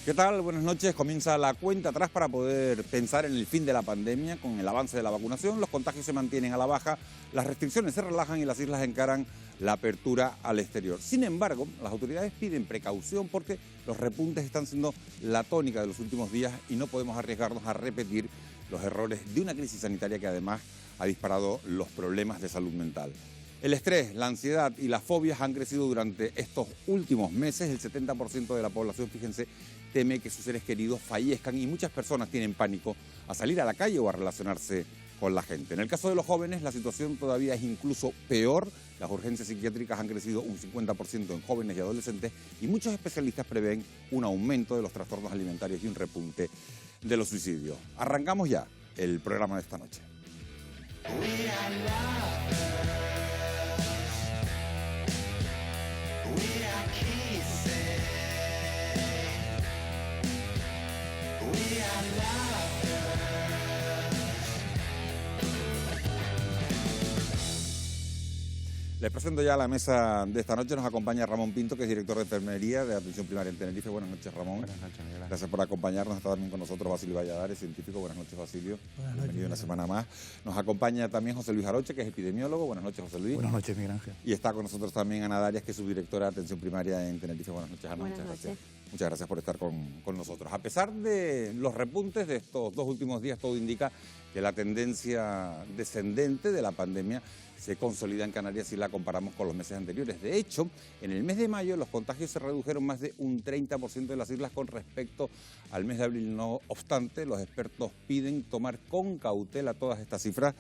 ¿Qué tal? Buenas noches. Comienza la cuenta atrás para poder pensar en el fin de la pandemia. Con el avance de la vacunación, los contagios se mantienen a la baja, las restricciones se relajan y las islas encaran la apertura al exterior. Sin embargo, las autoridades piden precaución porque los repuntes están siendo la tónica de los últimos días y no podemos arriesgarnos a repetir los errores de una crisis sanitaria que además ha disparado los problemas de salud mental. El estrés, la ansiedad y las fobias han crecido durante estos últimos meses. El 70% de la población, fíjense, teme que sus seres queridos fallezcan y muchas personas tienen pánico a salir a la calle o a relacionarse con la gente. En el caso de los jóvenes, la situación todavía es incluso peor. Las urgencias psiquiátricas han crecido un 50% en jóvenes y adolescentes y muchos especialistas prevén un aumento de los trastornos alimentarios y un repunte de los suicidios. Arrancamos ya el programa de esta noche. Les presento ya a la mesa de esta noche. Nos acompaña Ramón Pinto, que es director de enfermería de atención primaria en Tenerife. Buenas noches, Ramón. Buenas noches, Miguel. Gracias por acompañarnos. Está también con nosotros Basilio Valladares, científico. Buenas noches, Basilio. Buenas noches, Bienvenido una semana más. Nos acompaña también José Luis Aroche, que es epidemiólogo. Buenas noches, José Luis. Buenas noches, Miguel Ángel. Y está con nosotros también Ana Darias, que es subdirectora de atención primaria en Tenerife. Buenas noches, Ana. Buenas Muchas noches. gracias. Muchas gracias por estar con nosotros. A pesar de los repuntes de estos dos últimos días, todo indica que la tendencia descendente de la pandemia se consolida en Canarias si la comparamos con los meses anteriores. De hecho, en el mes de mayo los contagios se redujeron más de un 30% de las islas con respecto al mes de abril. No obstante, los expertos piden tomar con cautela todas estas cifras.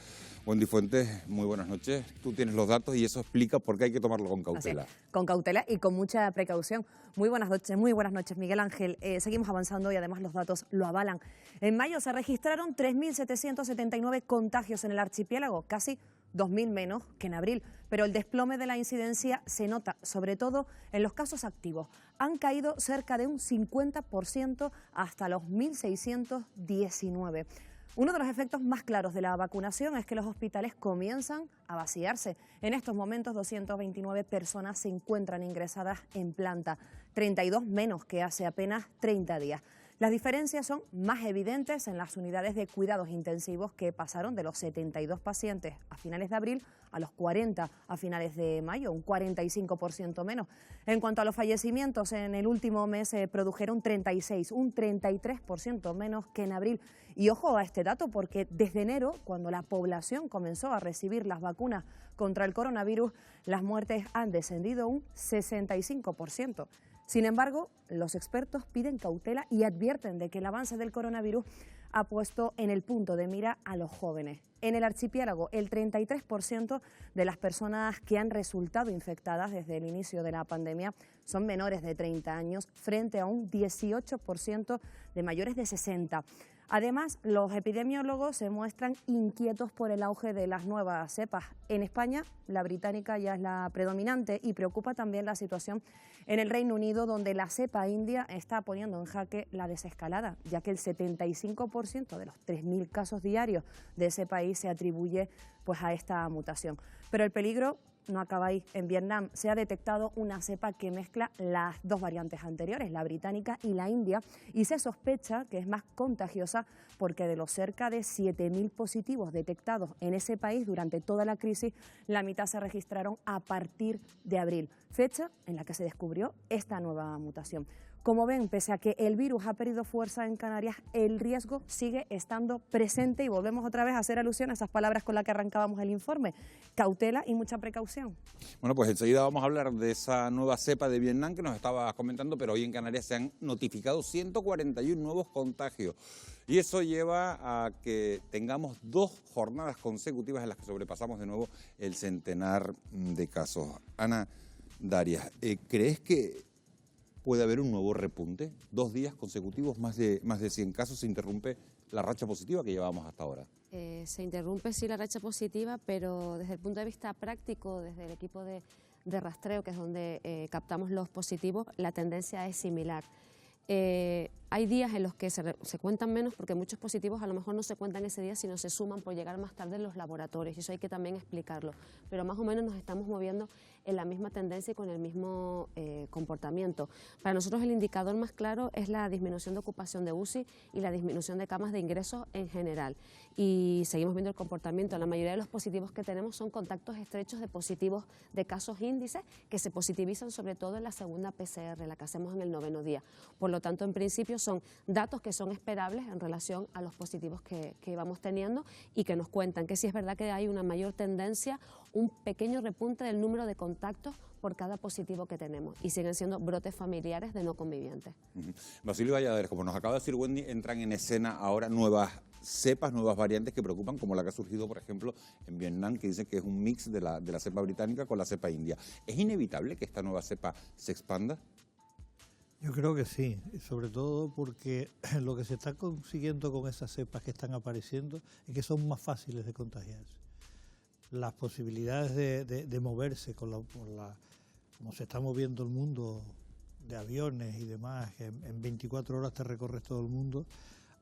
Wendy Fuentes, muy buenas noches. Tú tienes los datos y eso explica por qué hay que tomarlo con cautela. Así, con cautela y con mucha precaución. Muy buenas noches, Miguel Ángel. Seguimos avanzando y además los datos lo avalan. En mayo se registraron 3.779 contagios en el archipiélago, casi 2.000 menos que en abril, pero el desplome de la incidencia se nota, sobre todo en los casos activos. Han caído cerca de un 50% hasta los 1.619. Uno de los efectos más claros de la vacunación es que los hospitales comienzan a vaciarse. En estos momentos, 229 personas se encuentran ingresadas en planta, 32 menos que hace apenas 30 días. Las diferencias son más evidentes en las unidades de cuidados intensivos, que pasaron de los 72 pacientes a finales de abril a los 40 a finales de mayo, un 45% menos. En cuanto a los fallecimientos, en el último mes se produjeron 36, un 33% menos que en abril. Y ojo a este dato, porque desde enero, cuando la población comenzó a recibir las vacunas contra el coronavirus, las muertes han descendido un 65%. Sin embargo, los expertos piden cautela y advierten de que el avance del coronavirus ha puesto en el punto de mira a los jóvenes. En el archipiélago, el 33% de las personas que han resultado infectadas desde el inicio de la pandemia son menores de 30 años, frente a un 18% de mayores de 60. Además, los epidemiólogos se muestran inquietos por el auge de las nuevas cepas. En España, la británica ya es la predominante y preocupa también la situación en el Reino Unido, donde la cepa india está poniendo en jaque la desescalada, ya que el 75% de los 3.000 casos diarios de ese país se atribuye pues a esta mutación. Pero el peligro no acaba ahí. En Vietnam se ha detectado una cepa que mezcla las dos variantes anteriores, la británica y la india, y se sospecha que es más contagiosa porque de los cerca de 7.000 positivos detectados en ese país durante toda la crisis, la mitad se registraron a partir de abril, fecha en la que se descubrió esta nueva mutación. Como ven, pese a que el virus ha perdido fuerza en Canarias, el riesgo sigue estando presente y volvemos otra vez a hacer alusión a esas palabras con las que arrancábamos el informe. Cautela y mucha precaución. Bueno, pues enseguida vamos a hablar de esa nueva cepa de Vietnam que nos estabas comentando, pero hoy en Canarias se han notificado 141 nuevos contagios. Y eso lleva a que tengamos 2 jornadas consecutivas en las que sobrepasamos de nuevo el centenar de casos. Ana Darias, ¿crees que puede haber un nuevo repunte? 2 días consecutivos, más de 100 casos, se interrumpe la racha positiva que llevábamos hasta ahora. Se interrumpe sí la racha positiva, pero desde el punto de vista práctico, desde el equipo de rastreo, que es donde captamos los positivos, la tendencia es similar. hay días en los que se cuentan menos porque muchos positivos a lo mejor no se cuentan ese día, sino se suman por llegar más tarde en los laboratorios, y eso hay que también explicarlo. Pero más o menos nos estamos moviendo en la misma tendencia y con el mismo comportamiento. Para nosotros el indicador más claro es la disminución de ocupación de UCI y la disminución de camas de ingresos en general. Y seguimos viendo el comportamiento. La mayoría de los positivos que tenemos son contactos estrechos de positivos de casos índices que se positivizan sobre todo en la segunda PCR, la que hacemos en el 9º día. Por lo tanto, en principio son datos que son esperables en relación a los positivos que vamos teniendo y que nos cuentan que sí es verdad que hay una mayor tendencia, un pequeño repunte del número de contactos por cada positivo que tenemos, y siguen siendo brotes familiares de no convivientes. Basilio Valladares, como nos acaba de decir Wendy, entran en escena ahora nuevas cepas, nuevas variantes que preocupan, como la que ha surgido, por ejemplo, en Vietnam, que dicen que es un mix de la cepa británica con la cepa india. ¿Es inevitable que esta nueva cepa se expanda? Yo creo que sí, sobre todo porque lo que se está consiguiendo con esas cepas que están apareciendo es que son más fáciles de contagiarse. Las posibilidades de moverse como se está moviendo el mundo de aviones y demás, que en 24 horas te recorres todo el mundo,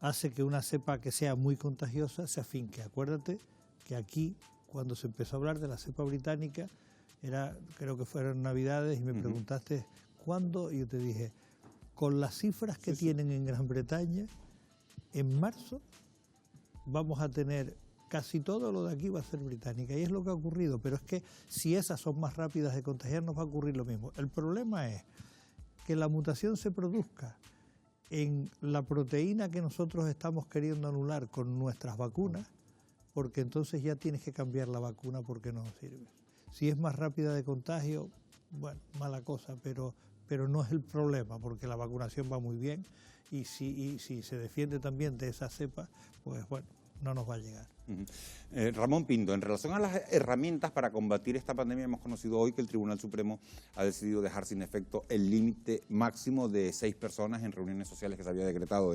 hace que una cepa que sea muy contagiosa se afinque. Acuérdate que aquí, cuando se empezó a hablar de la cepa británica, creo que fueron Navidades, y me preguntaste cuándo, y yo te dije, con las cifras que tienen en Gran Bretaña, en marzo vamos a tener casi todo lo de aquí va a ser británica, y es lo que ha ocurrido. Pero es que si esas son más rápidas de contagiar, nos va a ocurrir lo mismo. El problema es que la mutación se produzca en la proteína que nosotros estamos queriendo anular con nuestras vacunas, porque entonces ya tienes que cambiar la vacuna porque no sirve. Si es más rápida de contagio, bueno, mala cosa, pero no es el problema, porque la vacunación va muy bien, y si se defiende también de esa cepa, pues bueno, no nos va a llegar. Ramón Pinto, en relación a las herramientas para combatir esta pandemia, hemos conocido hoy que el Tribunal Supremo ha decidido dejar sin efecto el límite máximo de 6 personas en reuniones sociales que se había decretado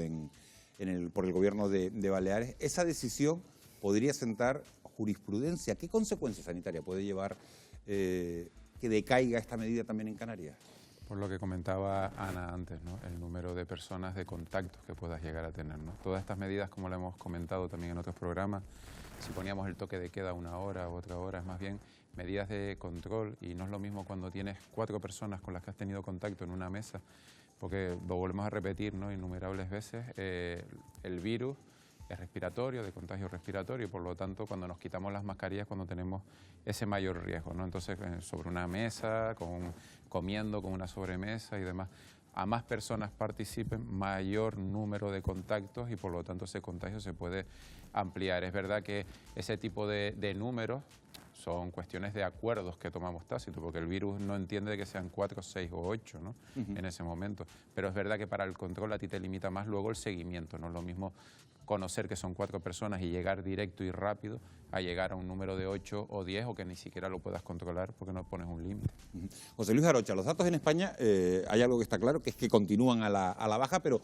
por el gobierno de Baleares. Esa decisión podría sentar jurisprudencia. ¿Qué consecuencia sanitaria puede llevar que decaiga esta medida también en Canarias? Por lo que comentaba Ana antes, ¿no? El número de personas de contactos que puedas llegar a tener, ¿no? Todas estas medidas, como lo hemos comentado también en otros programas, si poníamos el toque de queda 1 hora u otra hora, es más bien medidas de control, y no es lo mismo cuando tienes 4 personas con las que has tenido contacto en una mesa, porque lo volvemos a repetir, ¿no? Innumerables veces, el virus es respiratorio, de contagio respiratorio, y por lo tanto cuando nos quitamos las mascarillas cuando tenemos ese mayor riesgo, ¿no? Entonces sobre una mesa, comiendo con una sobremesa y demás, a más personas participen, mayor número de contactos, y por lo tanto ese contagio se puede ampliar. Es verdad que ese tipo de números son cuestiones de acuerdos que tomamos tácito, porque el virus no entiende que sean 4, 6 o 8, ¿no? En ese momento. Pero es verdad que para el control a ti te limita más luego el seguimiento. No es lo mismo conocer que son 4 personas y llegar directo y rápido a llegar a un número de 8 o 10, o que ni siquiera lo puedas controlar porque no pones un límite. José Luis Arocha, los datos en España, hay algo que está claro, que es que continúan a la baja, pero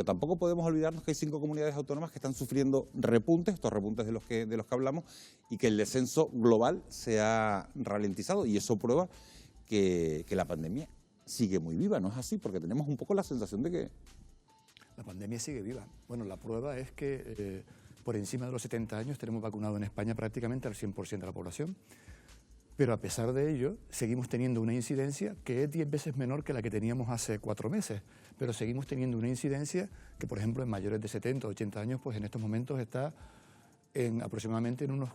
tampoco podemos olvidarnos que hay 5 comunidades autónomas que están sufriendo repuntes, estos repuntes de los que hablamos, y que el descenso global se ha ralentizado, y eso prueba que la pandemia sigue muy viva, ¿no es así? Porque tenemos un poco la sensación de que la pandemia sigue viva. Bueno, la prueba es que por encima de los 70 años tenemos vacunado en España prácticamente al 100% de la población, pero a pesar de ello seguimos teniendo una incidencia que es 10 veces menor que la que teníamos hace 4 meses, pero seguimos teniendo una incidencia que, por ejemplo, en mayores de 70 o 80 años, pues en estos momentos está aproximadamente en unos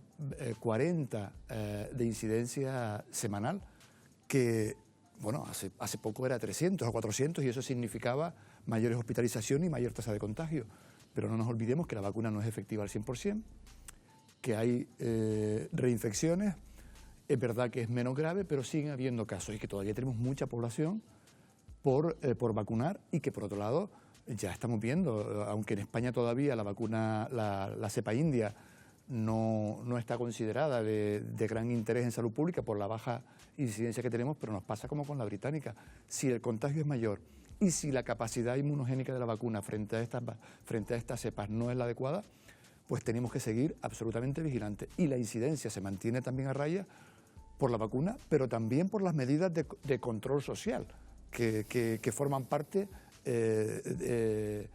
40 de incidencia semanal, que, bueno, hace poco era 300 o 400, y eso significaba mayores hospitalizaciones y mayor tasa de contagio. Pero no nos olvidemos que la vacuna no es efectiva al 100%, que hay reinfecciones, es verdad que es menos grave, pero siguen habiendo casos, y que todavía tenemos mucha población por vacunar, y que por otro lado ya estamos viendo, aunque en España todavía la vacuna, la cepa india, no está considerada de gran interés en salud pública por la baja incidencia que tenemos, pero nos pasa como con la británica. Si el contagio es mayor y si la capacidad inmunogénica de la vacuna frente a estas cepas no es la adecuada, pues tenemos que seguir absolutamente vigilantes. Y la incidencia se mantiene también a raya por la vacuna, pero también por las medidas de control social que forman parte del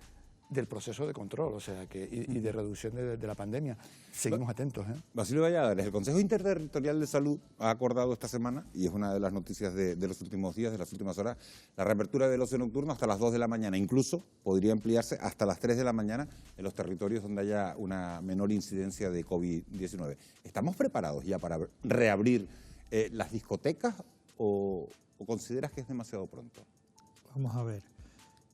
proceso de control, o sea, y de reducción de la pandemia. Seguimos atentos. Basilio Valladares, el Consejo Interterritorial de Salud ha acordado esta semana, y es una de las noticias de los últimos días, de las últimas horas, la reapertura del ocio nocturno hasta las 2 de la mañana. Incluso podría ampliarse hasta las 3 de la mañana en los territorios donde haya una menor incidencia de COVID-19. ¿Estamos preparados ya para reabrir las discotecas o consideras que es demasiado pronto? Vamos a ver.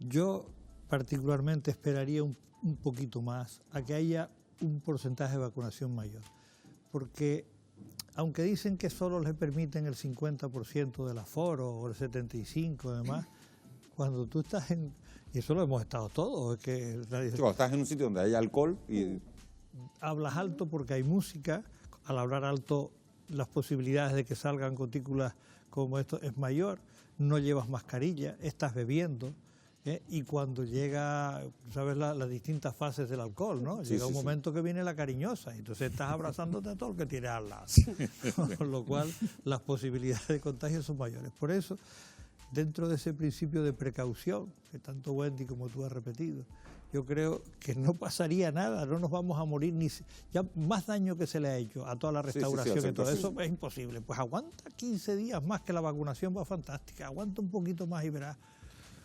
Yo particularmente esperaría un poquito más a que haya un porcentaje de vacunación mayor, porque aunque dicen que solo le permiten el 50% del aforo o el 75% además, cuando tú estás y eso lo hemos estado todos, es que cuando estás en un sitio donde hay alcohol y hablas alto porque hay música, al hablar alto las posibilidades de que salgan gotículas como esto es mayor, no llevas mascarilla, estás bebiendo. Y cuando llega, sabes las distintas fases del alcohol, ¿no? Llega un momento que viene la cariñosa y entonces estás abrazándote a todo el que tienes al lado. Con lo cual las posibilidades de contagio son mayores. Por eso, dentro de ese principio de precaución, que tanto Wendy como tú has repetido, yo creo que no pasaría nada, no nos vamos a morir, ya más daño que se le ha hecho a toda la restauración y todo eso es imposible. Pues aguanta 15 días más, que la vacunación va fantástica, aguanta un poquito más y verás.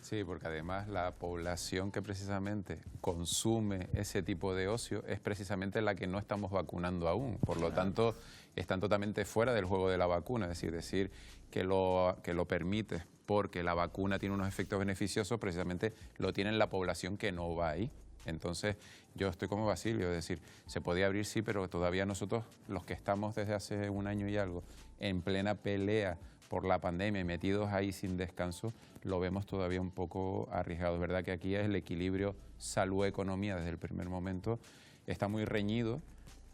Sí, porque además la población que precisamente consume ese tipo de ocio es precisamente la que no estamos vacunando aún. Por lo tanto, están totalmente fuera del juego de la vacuna. Es decir que lo permite porque la vacuna tiene unos efectos beneficiosos, precisamente lo tiene la población que no va ahí. Entonces, yo estoy como Basilio, es decir, se podía abrir sí, pero todavía nosotros, los que estamos desde hace un año y algo, en plena pelea por la pandemia y metidos ahí sin descanso, lo vemos todavía un poco arriesgado. Es verdad que aquí es el equilibrio salud-economía desde el primer momento, está muy reñido,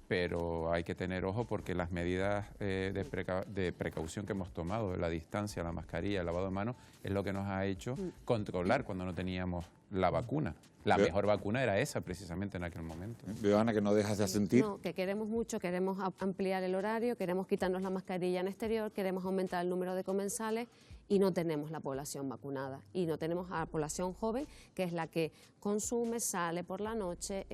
pero hay que tener ojo porque las medidas de precaución que hemos tomado, la distancia, la mascarilla, el lavado de manos, es lo que nos ha hecho controlar cuando no teníamos la vacuna. La mejor vacuna era esa, precisamente, en aquel momento. Veo, Ana, que no dejas de asentir. No, que queremos mucho, queremos ampliar el horario, queremos quitarnos la mascarilla en exterior, queremos aumentar el número de comensales y no tenemos la población vacunada. Y no tenemos a la población joven, que es la que consume, sale por la noche,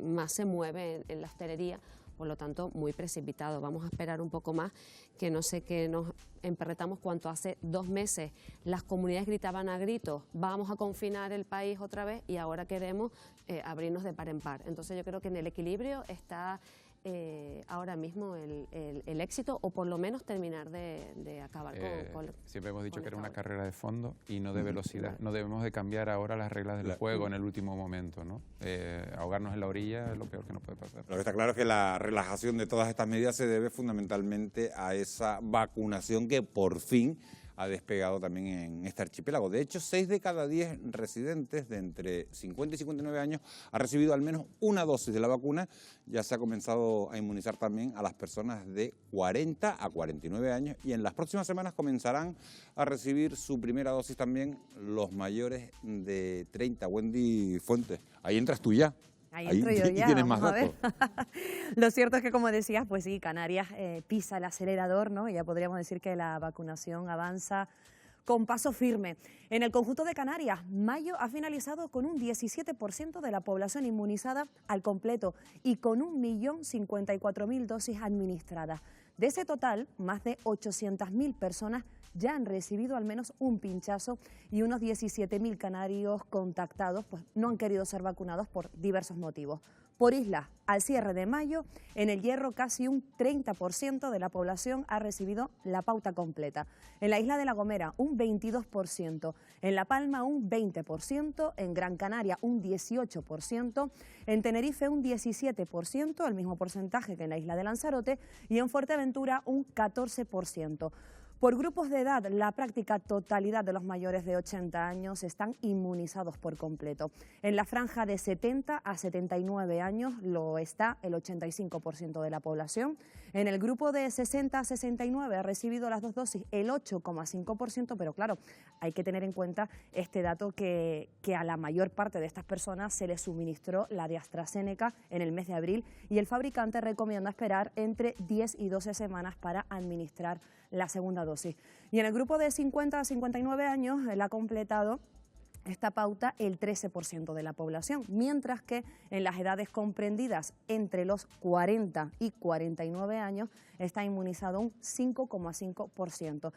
más se mueve en la hostelería. Por lo tanto, muy precipitado. Vamos a esperar un poco más, que no sé qué nos emperretamos cuando hace 2 meses las comunidades gritaban a gritos, vamos a confinar el país otra vez y ahora queremos abrirnos de par en par. Entonces yo creo que en el equilibrio está ahora mismo el éxito, o por lo menos terminar de acabar con siempre hemos dicho que era una carrera de fondo y no de velocidad. No debemos de cambiar ahora las reglas del juego en el último momento, ¿no? Ahogarnos en la orilla es lo peor que nos puede pasar. Lo que está claro es que la relajación de todas estas medidas se debe fundamentalmente a esa vacunación que por fin ha despegado también en este archipiélago. De hecho, 6 de cada 10 residentes de entre 50 y 59 años ha recibido al menos una dosis de la vacuna. Ya se ha comenzado a inmunizar también a las personas de 40 a 49 años y en las próximas semanas comenzarán a recibir su primera dosis también los mayores de 30. Wendy Fuentes, ahí entras tú ya. Ahí entro yo ya, tienes más vamos a ver. datos. Lo cierto es que, como decías, pues sí, Canarias pisa el acelerador, ¿no? Ya podríamos decir que la vacunación avanza con paso firme. En el conjunto de Canarias, mayo ha finalizado con un 17% de la población inmunizada al completo y con 1.054.000 dosis administradas. De ese total, más de 800.000 personas ya han recibido al menos un pinchazo y unos 17.000 canarios contactados pues no han querido ser vacunados por diversos motivos. Por isla, al cierre de mayo, en El Hierro casi un 30% de la población ha recibido la pauta completa. En la isla de La Gomera un 22%, en La Palma un 20%, en Gran Canaria un 18%, en Tenerife un 17%, el mismo porcentaje que en la isla de Lanzarote, y en Fuerteventura un 14%. Por grupos de edad, la práctica totalidad de los mayores de 80 años están inmunizados por completo. En la franja de 70 a 79 años lo está el 85% de la población. En el grupo de 60 a 69 ha recibido las 2 dosis el 8,5%, pero claro, hay que tener en cuenta este dato que a la mayor parte de estas personas se les suministró la de AstraZeneca en el mes de abril y el fabricante recomienda esperar entre 10 y 12 semanas para administrar la segunda dosis. Y en el grupo de 50 a 59 años, él ha completado esta pauta el 13% de la población, mientras que en las edades comprendidas entre los 40 y 49 años está inmunizado un 5,5%.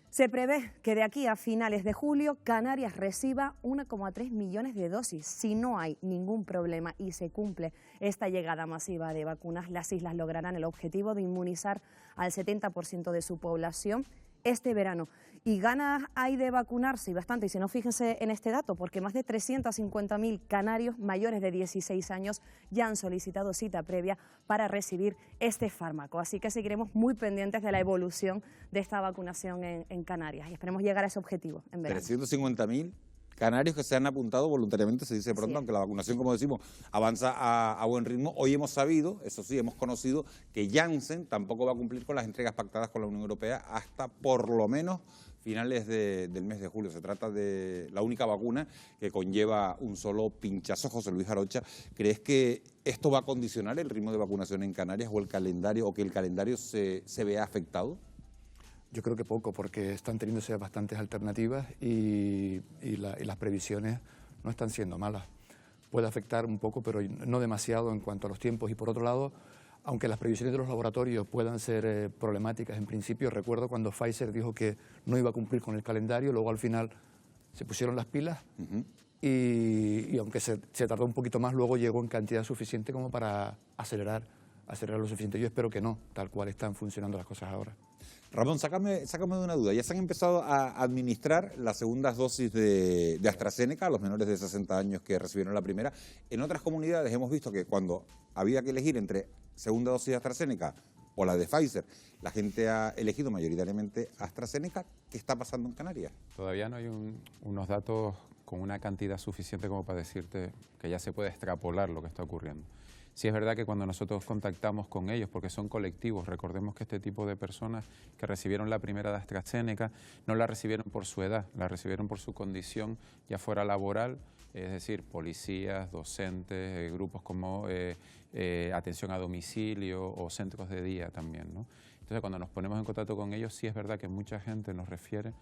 Se prevé que de aquí a finales de julio Canarias reciba 1,3 millones de dosis. Si no hay ningún problema y se cumple esta llegada masiva de vacunas, las islas lograrán el objetivo de inmunizar al 70% de su población este verano. Y ganas hay de vacunarse, y bastante, y si no, fíjense en este dato, porque más de 350.000 canarios mayores de 16 años ya han solicitado cita previa para recibir este fármaco. Así que seguiremos muy pendientes de la evolución de esta vacunación en Canarias y esperemos llegar a ese objetivo en verano. 350.000 canarios que se han apuntado voluntariamente, se dice pronto, aunque la vacunación, como decimos, avanza a buen ritmo. Hoy hemos sabido, eso sí, hemos conocido que Janssen tampoco va a cumplir con las entregas pactadas con la Unión Europea hasta por lo menos finales del mes de julio. Se trata de la única vacuna que conlleva un solo pinchazo. José Luis Arocha, ¿crees que esto va a condicionar el ritmo de vacunación en Canarias o el calendario, o que el calendario se vea afectado? Yo creo que poco, porque están teniéndose bastantes alternativas y las previsiones no están siendo malas. Puede afectar un poco, pero no demasiado en cuanto a los tiempos. Y por otro lado, aunque las previsiones de los laboratorios puedan ser problemáticas en principio, recuerdo cuando Pfizer dijo que no iba a cumplir con el calendario, luego al final se pusieron las pilas y aunque se tardó un poquito más, luego llegó en cantidad suficiente como para acelerar lo suficiente. Yo espero que no, tal cual están funcionando las cosas ahora. Ramón, sácame de una duda. Ya se han empezado a administrar las segundas dosis de AstraZeneca a los menores de 60 años que recibieron la primera. En otras comunidades hemos visto que cuando había que elegir entre segunda dosis de AstraZeneca o la de Pfizer, la gente ha elegido mayoritariamente AstraZeneca. ¿Qué está pasando en Canarias? Todavía no hay unos datos con una cantidad suficiente como para decirte que ya se puede extrapolar lo que está ocurriendo. Sí es verdad que cuando nosotros contactamos con ellos, porque son colectivos, recordemos que este tipo de personas que recibieron la primera de AstraZeneca no la recibieron por su edad, la recibieron por su condición ya fuera laboral, es decir, policías, docentes, grupos como atención a domicilio o centros de día también, ¿no? Entonces, cuando nos ponemos en contacto con ellos, sí es verdad que mucha gente nos refiere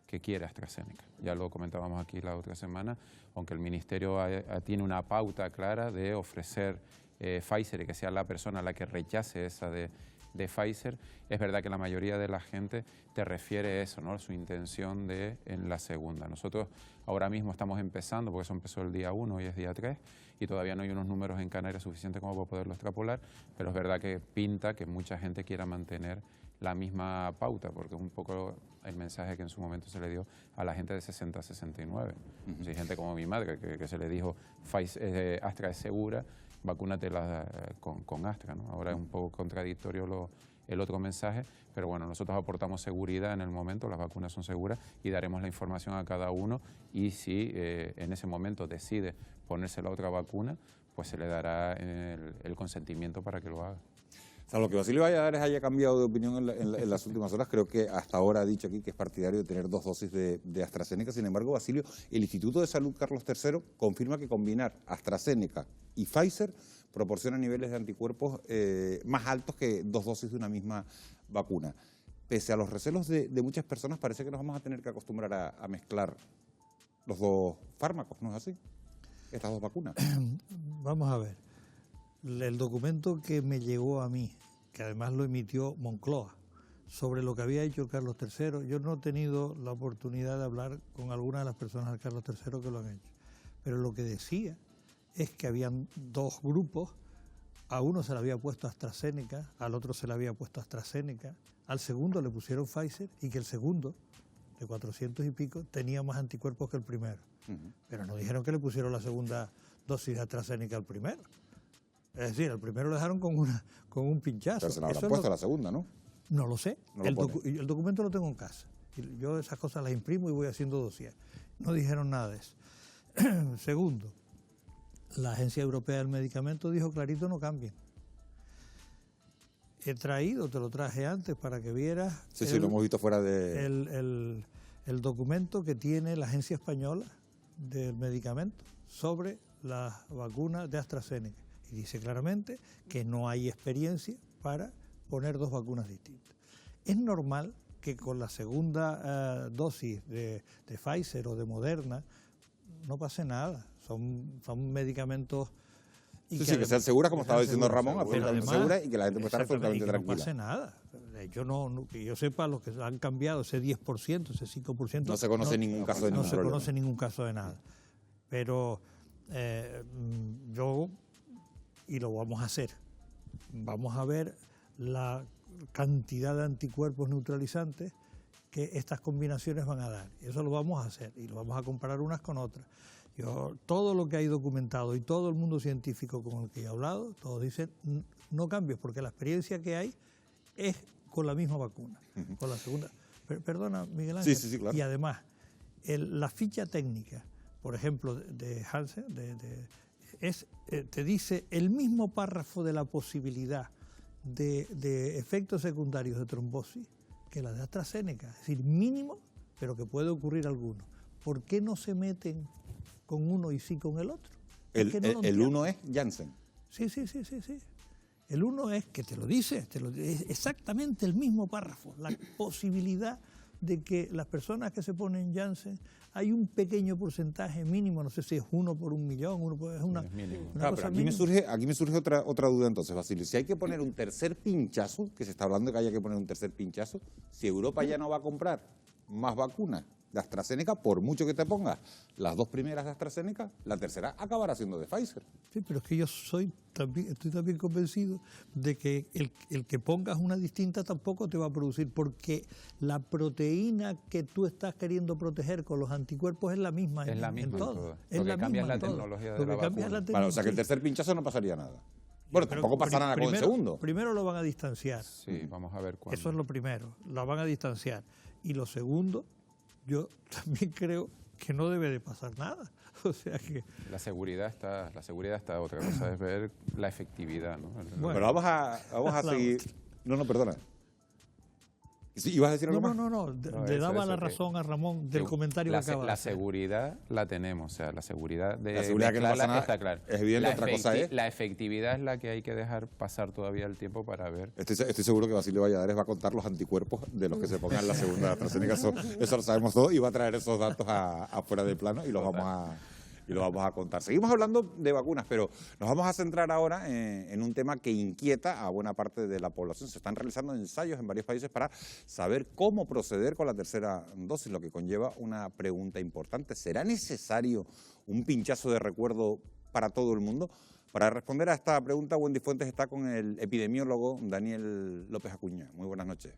que quiere AstraZeneca. Ya lo comentábamos aquí la otra semana, aunque el Ministerio tiene una pauta clara de ofrecer Pfizer y que sea la persona la que rechace esa de Pfizer, es verdad que la mayoría de la gente te refiere eso, ¿no? Su intención en la segunda. Nosotros ahora mismo estamos empezando, porque eso empezó el día 1, hoy es día 3, y todavía no hay unos números en Canarias suficientes como para poderlo extrapolar, pero es verdad que pinta que mucha gente quiera mantener la misma pauta, porque es un poco el mensaje que en su momento se le dio a la gente de 60 a 69. Hay gente como mi madre que se le dijo Astra es segura, vacúnatela con Astra, ¿no? Ahora es un poco contradictorio el otro mensaje, pero bueno, nosotros aportamos seguridad en el momento, las vacunas son seguras y daremos la información a cada uno y si en ese momento decide ponerse la otra vacuna, pues se le dará el consentimiento para que lo haga. Salvo que Basilio Valladares haya cambiado de opinión en las últimas horas, creo que hasta ahora ha dicho aquí que es partidario de tener 2 dosis de AstraZeneca. Sin embargo, Basilio, el Instituto de Salud Carlos III confirma que combinar AstraZeneca y Pfizer proporciona niveles de anticuerpos más altos que 2 dosis de una misma vacuna. Pese a los recelos de muchas personas, parece que nos vamos a tener que acostumbrar a mezclar los 2 fármacos, ¿no es así? Estas 2 vacunas. Vamos a ver. El documento que me llegó a mí, que además lo emitió Moncloa, sobre lo que había hecho Carlos III, yo no he tenido la oportunidad de hablar con algunas de las personas de Carlos III que lo han hecho, pero lo que decía es que habían 2 grupos, a uno se le había puesto AstraZeneca, al otro se le había puesto AstraZeneca, al segundo le pusieron Pfizer y que el segundo, de 400 y pico, tenía más anticuerpos que el primero. Pero no dijeron que le pusieron la segunda dosis de AstraZeneca al primero. Es decir, el primero lo dejaron con un pinchazo. Pero se la habrán puesto la segunda, ¿no? No lo sé. No el documento lo tengo en casa. Yo esas cosas las imprimo y voy haciendo dossier. No dijeron nada de eso. Segundo, la Agencia Europea del Medicamento dijo clarito no cambien. He traído, te lo traje antes para que vieras. Sí, lo hemos visto fuera de... El documento que tiene la Agencia Española del Medicamento sobre las vacunas de AstraZeneca. Y dice claramente que no hay experiencia para poner 2 vacunas distintas. Es normal que con la segunda dosis de Pfizer o de Moderna no pase nada. Son medicamentos... Sí, que sean seguras, como estaba diciendo Ramón, absolutamente además, seguras y que la gente pueda estar absolutamente tranquila. No pase nada. Que yo sepa, los que han cambiado ese 10%, ese 5%... No se conoce ningún caso de ningún problema. No se conoce ningún caso de nada. Pero y lo vamos a hacer, vamos a ver la cantidad de anticuerpos neutralizantes que estas combinaciones van a dar. Eso lo vamos a hacer y lo vamos a comparar unas con otras. Todo lo que hay documentado y todo el mundo científico con el que he hablado, todos dicen no cambies, porque la experiencia que hay es con la misma vacuna, con la segunda. Perdona, Miguel Ángel. Sí, claro. Y además, la ficha técnica, por ejemplo, de Hansen, te dice el mismo párrafo de la posibilidad de efectos secundarios de trombosis que la de AstraZeneca. Es decir, mínimo, pero que puede ocurrir alguno. ¿Por qué no se meten con uno y sí con el otro? El uno es Janssen. Sí. El uno es que te lo dice, es exactamente el mismo párrafo, la posibilidad de que las personas que se ponen Janssen, hay un pequeño porcentaje mínimo, no sé si es 1 por 1.000.000, es una Claro, pero aquí me surge otra duda entonces, Basilio. Si hay que poner un tercer pinchazo, que se está hablando de que haya que poner un tercer pinchazo, si Europa ya no va a comprar más vacunas de AstraZeneca, por mucho que te pongas las 2 primeras de AstraZeneca, la tercera acabará siendo de Pfizer. Sí, pero es que yo estoy también convencido de que el que pongas una distinta tampoco te va a producir, porque la proteína que tú estás queriendo proteger con los anticuerpos es la misma. Es la misma en todo. Lo que cambia es la tecnología de la vacuna. Vale, o sea que el tercer pinchazo no pasaría nada. Bueno, tampoco pasará nada con el segundo. Primero lo van a distanciar. Sí, vamos a ver cuándo. Eso es lo primero, lo van a distanciar. Y lo segundo, yo también creo que no debe de pasar nada. O sea que... La seguridad está, otra cosa es ver la efectividad, ¿no? Bueno, pero vamos a seguir... No, perdona. ¿Sí, ibas a decir algo más? No, le daba la razón a Ramón del comentario que acaba de hacer. La seguridad la tenemos, o sea, la seguridad de... La seguridad que no pasa nada, está claro. Es evidente, otra cosa es... La efectividad es la que hay que dejar pasar todavía el tiempo para ver. Estoy seguro que Basilio Valladares va a contar los anticuerpos de los que se pongan en la segunda AstraZeneca. Eso lo sabemos todos y va a traer esos datos afuera del plano y los vamos a contar. Seguimos hablando de vacunas, pero nos vamos a centrar ahora en un tema que inquieta a buena parte de la población. Se están realizando ensayos en varios países para saber cómo proceder con la tercera dosis, lo que conlleva una pregunta importante. ¿Será necesario un pinchazo de recuerdo para todo el mundo? Para responder a esta pregunta, Wendy Fuentes está con el epidemiólogo Daniel López Acuña. Muy buenas noches.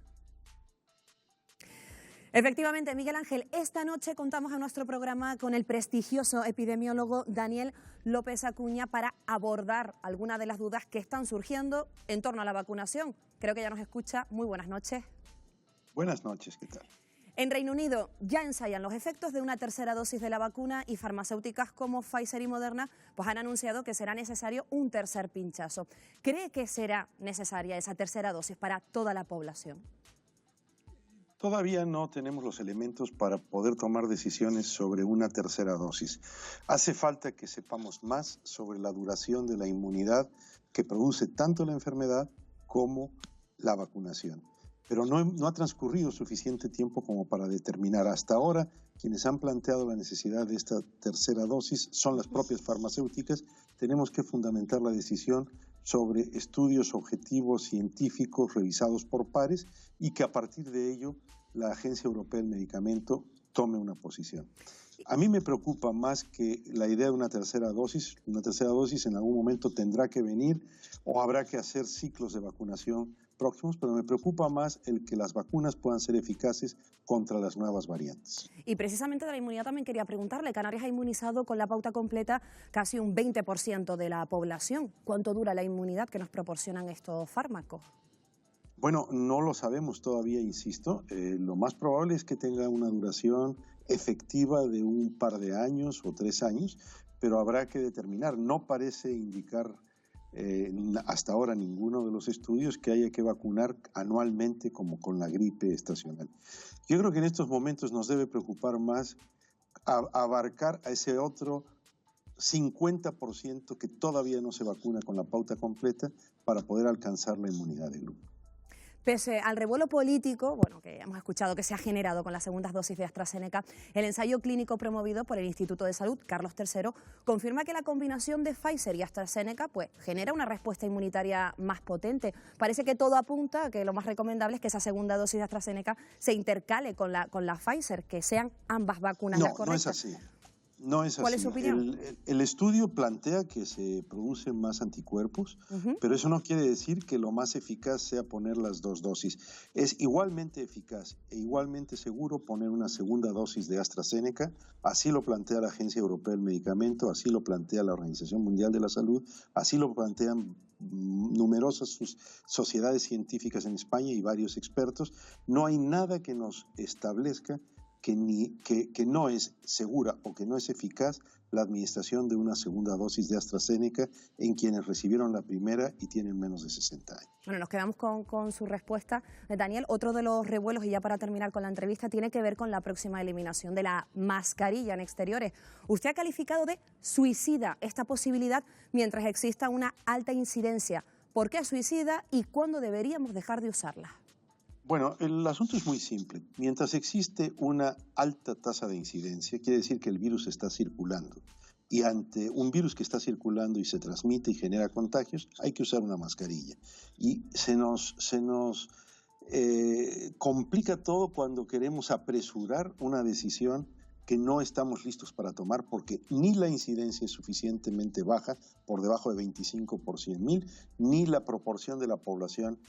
Efectivamente, Miguel Ángel, esta noche contamos en nuestro programa con el prestigioso epidemiólogo Daniel López Acuña para abordar algunas de las dudas que están surgiendo en torno a la vacunación. Creo que ya nos escucha. Muy buenas noches. Buenas noches, ¿qué tal? En Reino Unido ya ensayan los efectos de una tercera dosis de la vacuna y farmacéuticas como Pfizer y Moderna pues han anunciado que será necesario un tercer pinchazo. ¿Cree que será necesaria esa tercera dosis para toda la población? Todavía no tenemos los elementos para poder tomar decisiones sobre una tercera dosis. Hace falta que sepamos más sobre la duración de la inmunidad que produce tanto la enfermedad como la vacunación. Pero no ha transcurrido suficiente tiempo como para determinar. Hasta ahora, quienes han planteado la necesidad de esta tercera dosis son las propias farmacéuticas. Tenemos que fundamentar la decisión sobre estudios objetivos científicos revisados por pares y que a partir de ello la Agencia Europea del Medicamento tome una posición. A mí me preocupa más que la idea de una tercera dosis. Una tercera dosis en algún momento tendrá que venir o habrá que hacer ciclos de vacunación próximos, pero me preocupa más el que las vacunas puedan ser eficaces contra las nuevas variantes. Y precisamente de la inmunidad también quería preguntarle. Canarias ha inmunizado con la pauta completa casi un 20% de la población. ¿Cuánto dura la inmunidad que nos proporcionan estos fármacos? Bueno, no lo sabemos todavía, insisto. Lo más probable es que tenga una duración efectiva de un par de años o 3 años, pero habrá que determinar. No parece indicar hasta ahora ninguno de los estudios que haya que vacunar anualmente como con la gripe estacional. Yo creo que en estos momentos nos debe preocupar más abarcar a ese otro 50% que todavía no se vacuna con la pauta completa para poder alcanzar la inmunidad de grupo. Pese al revuelo político, bueno, que hemos escuchado que se ha generado con las segundas dosis de AstraZeneca, el ensayo clínico promovido por el Instituto de Salud Carlos III confirma que la combinación de Pfizer y AstraZeneca pues, genera una respuesta inmunitaria más potente. Parece que todo apunta a que lo más recomendable es que esa segunda dosis de AstraZeneca se intercale con la Pfizer, que sean ambas vacunas las correctas. No es así. No es así. ¿Cuál es su opinión? El estudio plantea que se producen más anticuerpos, pero eso no quiere decir que lo más eficaz sea poner las dos dosis. Es igualmente eficaz e igualmente seguro poner una segunda dosis de AstraZeneca, así lo plantea la Agencia Europea del Medicamento, así lo plantea la Organización Mundial de la Salud, así lo plantean numerosas sociedades científicas en España y varios expertos. No hay nada que nos establezca que no es segura o que no es eficaz la administración de una segunda dosis de AstraZeneca en quienes recibieron la primera y tienen menos de 60 años. Bueno, nos quedamos con su respuesta. Daniel, otro de los revuelos, y ya para terminar con la entrevista, tiene que ver con la próxima eliminación de la mascarilla en exteriores. Usted ha calificado de suicida esta posibilidad mientras exista una alta incidencia. ¿Por qué suicida y cuándo deberíamos dejar de usarla? Bueno, el asunto es muy simple. Mientras existe una alta tasa de incidencia, quiere decir que el virus está circulando. Y ante un virus que está circulando y se transmite y genera contagios, hay que usar una mascarilla. Y se nos complica todo cuando queremos apresurar una decisión que no estamos listos para tomar porque ni la incidencia es suficientemente baja, por debajo de 25 por 100.000, ni la proporción de la población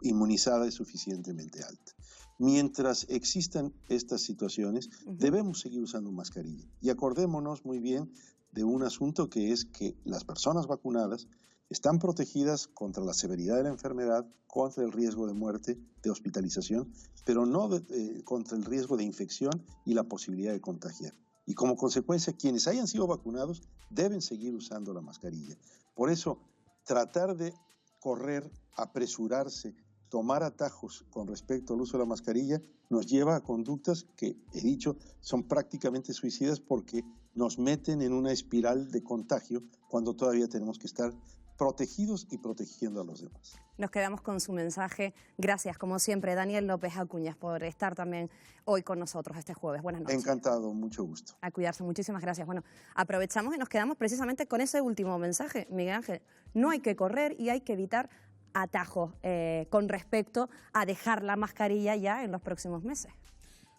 inmunizada es suficientemente alta. Mientras existan estas situaciones, debemos seguir usando mascarilla. Y acordémonos muy bien de un asunto que es que las personas vacunadas están protegidas contra la severidad de la enfermedad, contra el riesgo de muerte, de hospitalización, pero no contra el riesgo de infección y la posibilidad de contagiar. Y como consecuencia, quienes hayan sido vacunados deben seguir usando la mascarilla. Por eso, tratar de correr, apresurarse, tomar atajos con respecto al uso de la mascarilla nos lleva a conductas que, he dicho, son prácticamente suicidas porque nos meten en una espiral de contagio cuando todavía tenemos que estar protegidos y protegiendo a los demás. Nos quedamos con su mensaje. Gracias, como siempre, Daniel López Acuñas, por estar también hoy con nosotros este jueves. Buenas noches. Encantado, mucho gusto. A cuidarse, muchísimas gracias. Bueno, aprovechamos y nos quedamos precisamente con ese último mensaje, Miguel Ángel. No hay que correr y hay que evitar atajos con respecto a dejar la mascarilla ya en los próximos meses.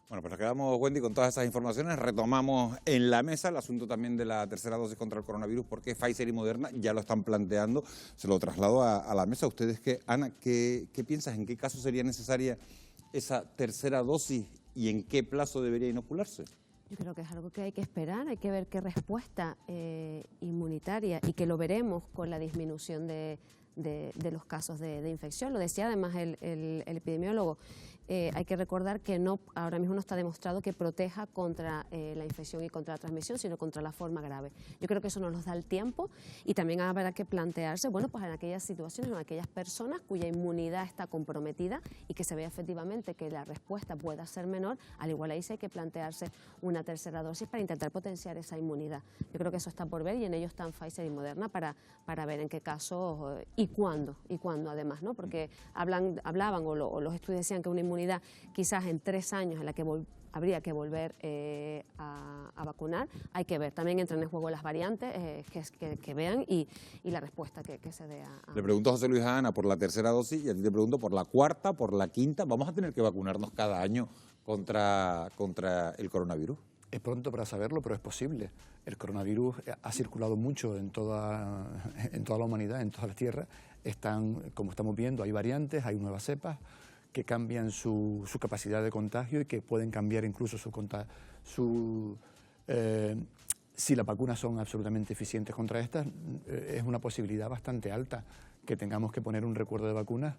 Bueno, pues nos quedamos, Wendy, con todas esas informaciones. Retomamos en la mesa el asunto también de la tercera dosis contra el coronavirus, porque Pfizer y Moderna ya lo están planteando. Se lo traslado a la mesa. ¿Ustedes Ana, qué piensas? ¿En qué caso sería necesaria esa tercera dosis y en qué plazo debería inocularse? Yo creo que es algo que hay que esperar, hay que ver qué respuesta inmunitaria, y que lo veremos con la disminución de los casos de infección. Lo decía además el epidemiólogo. Hay que recordar que ahora mismo no está demostrado que proteja contra la infección y contra la transmisión, sino contra la forma grave. Yo creo que eso no nos da el tiempo, y también habrá que plantearse, bueno, pues en aquellas situaciones, en aquellas personas cuya inmunidad está comprometida y que se vea efectivamente que la respuesta pueda ser menor, al igual ahí sí hay que plantearse una tercera dosis para intentar potenciar esa inmunidad. Yo creo que eso está por ver, y en ello están Pfizer y Moderna para ver en qué casos y cuándo además, ¿no? Porque hablaban o los estudios decían que una inmunidad quizás en 3 años en la que habría que volver a vacunar. Hay que ver, también entran en juego las variantes, que vean y la respuesta que se dé a... Le pregunto a José Luis a Ana por la tercera dosis y a ti te pregunto por la cuarta, por la quinta. ¿Vamos a tener que vacunarnos cada año contra el coronavirus? Es pronto para saberlo, pero es posible. El coronavirus ha circulado mucho en toda la humanidad, en toda la Tierra. Como estamos viendo, hay variantes, hay nuevas cepas que cambian su capacidad de contagio y que pueden cambiar incluso si las vacunas son absolutamente eficientes contra estas, es una posibilidad bastante alta que tengamos que poner un recuerdo de vacunas,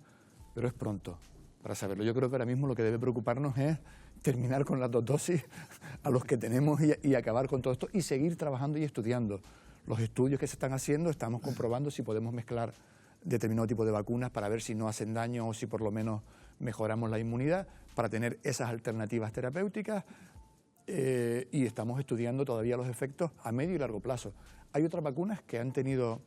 pero es pronto para saberlo. Yo creo que ahora mismo lo que debe preocuparnos es terminar con las 2 dosis a los que tenemos y acabar con todo esto y seguir trabajando y estudiando. Los estudios que se están haciendo, estamos comprobando si podemos mezclar determinado tipo de vacunas para ver si no hacen daño o si por lo menos mejoramos la inmunidad, para tener esas alternativas terapéuticas, y estamos estudiando todavía los efectos a medio y largo plazo. Hay otras vacunas que han tenido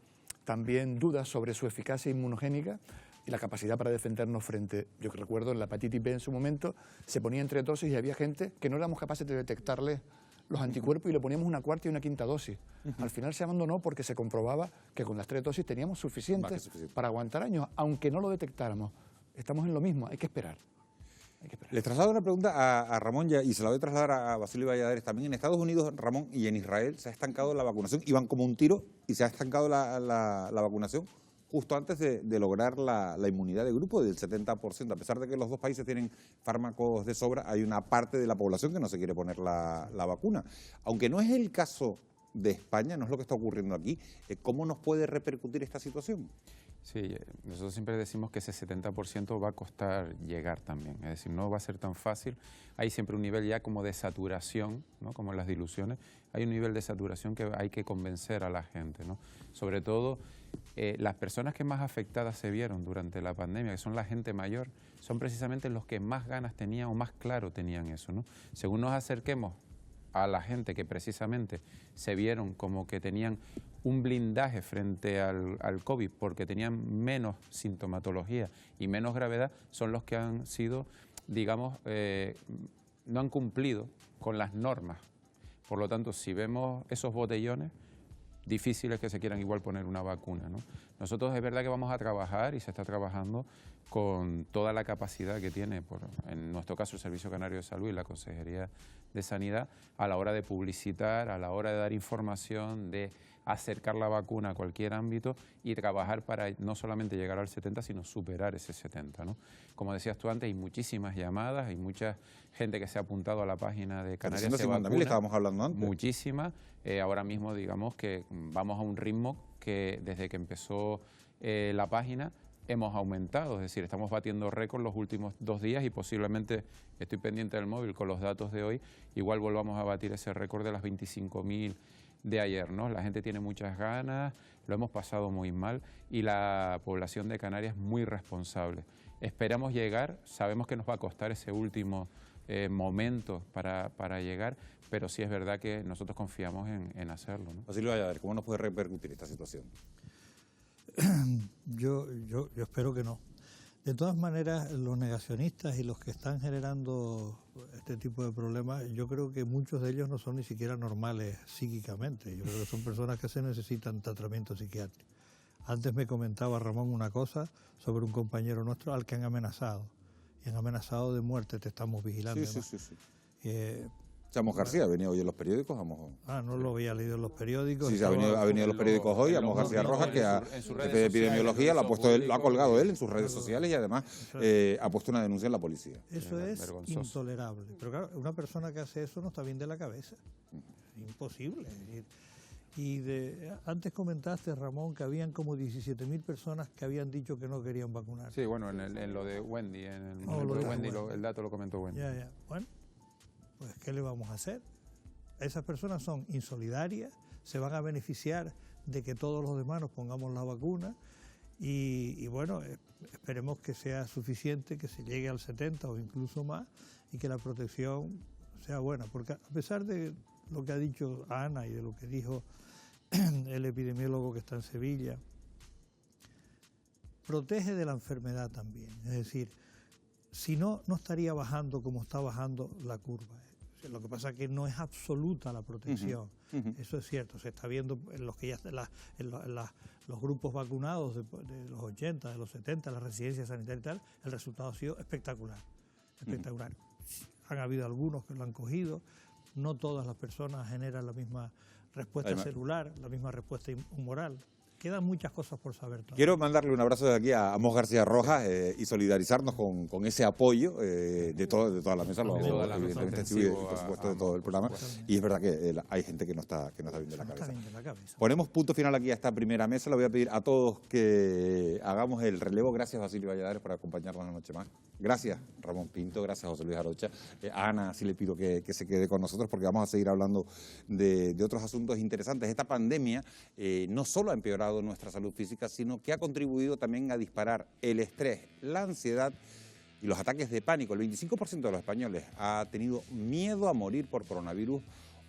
también dudas sobre su eficacia inmunogénica, y la capacidad para defendernos frente, yo recuerdo en la hepatitis B en su momento, se ponía en 3 dosis y había gente que no éramos capaces de detectarle los anticuerpos y le poníamos una cuarta y una quinta dosis. Al final se abandonó porque se comprobaba que con las 3 dosis teníamos suficientes para aguantar años, aunque no lo detectáramos. Estamos en lo mismo, hay que esperar. Les traslado una pregunta a Ramón y se la voy a trasladar a Basilio Valladares también. En Estados Unidos, Ramón, y en Israel se ha estancado la vacunación, iban como un tiro y se ha estancado la vacunación justo antes de lograr la inmunidad de grupo del 70%. A pesar de que los dos países tienen fármacos de sobra, hay una parte de la población que no se quiere poner la vacuna. Aunque no es el caso de España, no es lo que está ocurriendo aquí, ¿cómo nos puede repercutir esta situación? Sí, nosotros siempre decimos que ese 70% va a costar llegar también, es decir, no va a ser tan fácil. Hay siempre un nivel ya como de saturación, ¿no? Como en las diluciones, hay un nivel de saturación que hay que convencer a la gente, ¿no? Sobre todo, las personas que más afectadas se vieron durante la pandemia, que son la gente mayor, son precisamente los que más ganas tenían o más claro tenían eso, ¿no? Según nos acerquemos a la gente que precisamente se vieron como que tenían un blindaje frente al COVID porque tenían menos sintomatología y menos gravedad, son los que han sido, digamos, no han cumplido con las normas. Por lo tanto, si vemos esos botellones, difícil es que se quieran igual poner una vacuna, ¿no? Nosotros es verdad que vamos a trabajar y se está trabajando con toda la capacidad que tiene, en nuestro caso, el Servicio Canario de Salud y la Consejería de Sanidad, a la hora de publicitar, a la hora de dar información, de acercar la vacuna a cualquier ámbito y trabajar para no solamente llegar al 70, sino superar ese 70, ¿no? Como decías tú antes, hay muchísimas llamadas, hay mucha gente que se ha apuntado a la página de Canarias Se Vacuna. 150.000 estábamos hablando antes. Muchísimas. Ahora mismo, digamos que vamos a un ritmo que desde que empezó la página hemos aumentado, es decir, estamos batiendo récord los últimos 2 días y posiblemente, estoy pendiente del móvil con los datos de hoy, igual volvamos a batir ese récord de las 25.000 de ayer, ¿no? La gente tiene muchas ganas, lo hemos pasado muy mal y la población de Canarias muy responsable. Esperamos llegar, sabemos que nos va a costar ese último momento para llegar, pero sí es verdad que nosotros confiamos en hacerlo, ¿no? Basilio Valladares, ¿cómo nos puede repercutir esta situación? Yo espero que no. De todas maneras, los negacionistas y los que están generando este tipo de problemas, yo creo que muchos de ellos no son ni siquiera normales psíquicamente. Yo creo que son personas que se necesitan tratamiento psiquiátrico. Antes me comentaba Ramón una cosa sobre un compañero nuestro al que han amenazado. Y han amenazado de muerte, te estamos vigilando. Sí. Amos García, ha venido hoy en los periódicos. No lo había leído en los periódicos. Sí, ha venido en los periódicos hoy, Amos García Rojas, que jefe de epidemiología, lo ha colgado él en sus redes sociales y además ha puesto una denuncia en la policía. Eso es intolerable. Pero claro, una persona que hace eso no está bien de la cabeza. Es imposible. Antes comentaste, Ramón, que habían como 17.000 personas que habían dicho que no querían vacunar. Sí, bueno, en lo de Wendy, el dato lo comentó Wendy. Ya. Bueno, pues ¿qué le vamos a hacer? Esas personas son insolidarias, se van a beneficiar de que todos los demás nos pongamos la vacuna y bueno, esperemos que sea suficiente, que se llegue al 70 o incluso más y que la protección sea buena, porque a pesar de lo que ha dicho Ana y de lo que dijo el epidemiólogo que está en Sevilla, protege de la enfermedad también. Es decir, si no estaría bajando como está bajando la curva. Lo que pasa es que no es absoluta la protección. Eso es cierto. Se está viendo en los que ya los grupos vacunados de los 80, de los 70, las residencias sanitarias y tal, el resultado ha sido espectacular. Espectacular. Han habido algunos que lo han cogido. No todas las personas generan la misma respuesta celular, la misma respuesta humoral. Quedan muchas cosas por saber todavía. Quiero mandarle un abrazo de aquí a Amos García Rojas y solidarizarnos con ese apoyo de toda la mesa, evidentemente, y por supuesto de todo el programa. Y es verdad que hay gente que no está bien de la cabeza. Ponemos punto final aquí a esta primera mesa. Le voy a pedir a todos que hagamos el relevo. Gracias, Basilio Valladares, por acompañarnos una noche más. Gracias, Ramón Pinto. Gracias, José Luis Arocha. A Ana sí le pido que se quede con nosotros porque vamos a seguir hablando de otros asuntos interesantes. Esta pandemia no solo ha empeorado nuestra salud física, sino que ha contribuido también a disparar el estrés, la ansiedad y los ataques de pánico. El 25% de los españoles ha tenido miedo a morir por coronavirus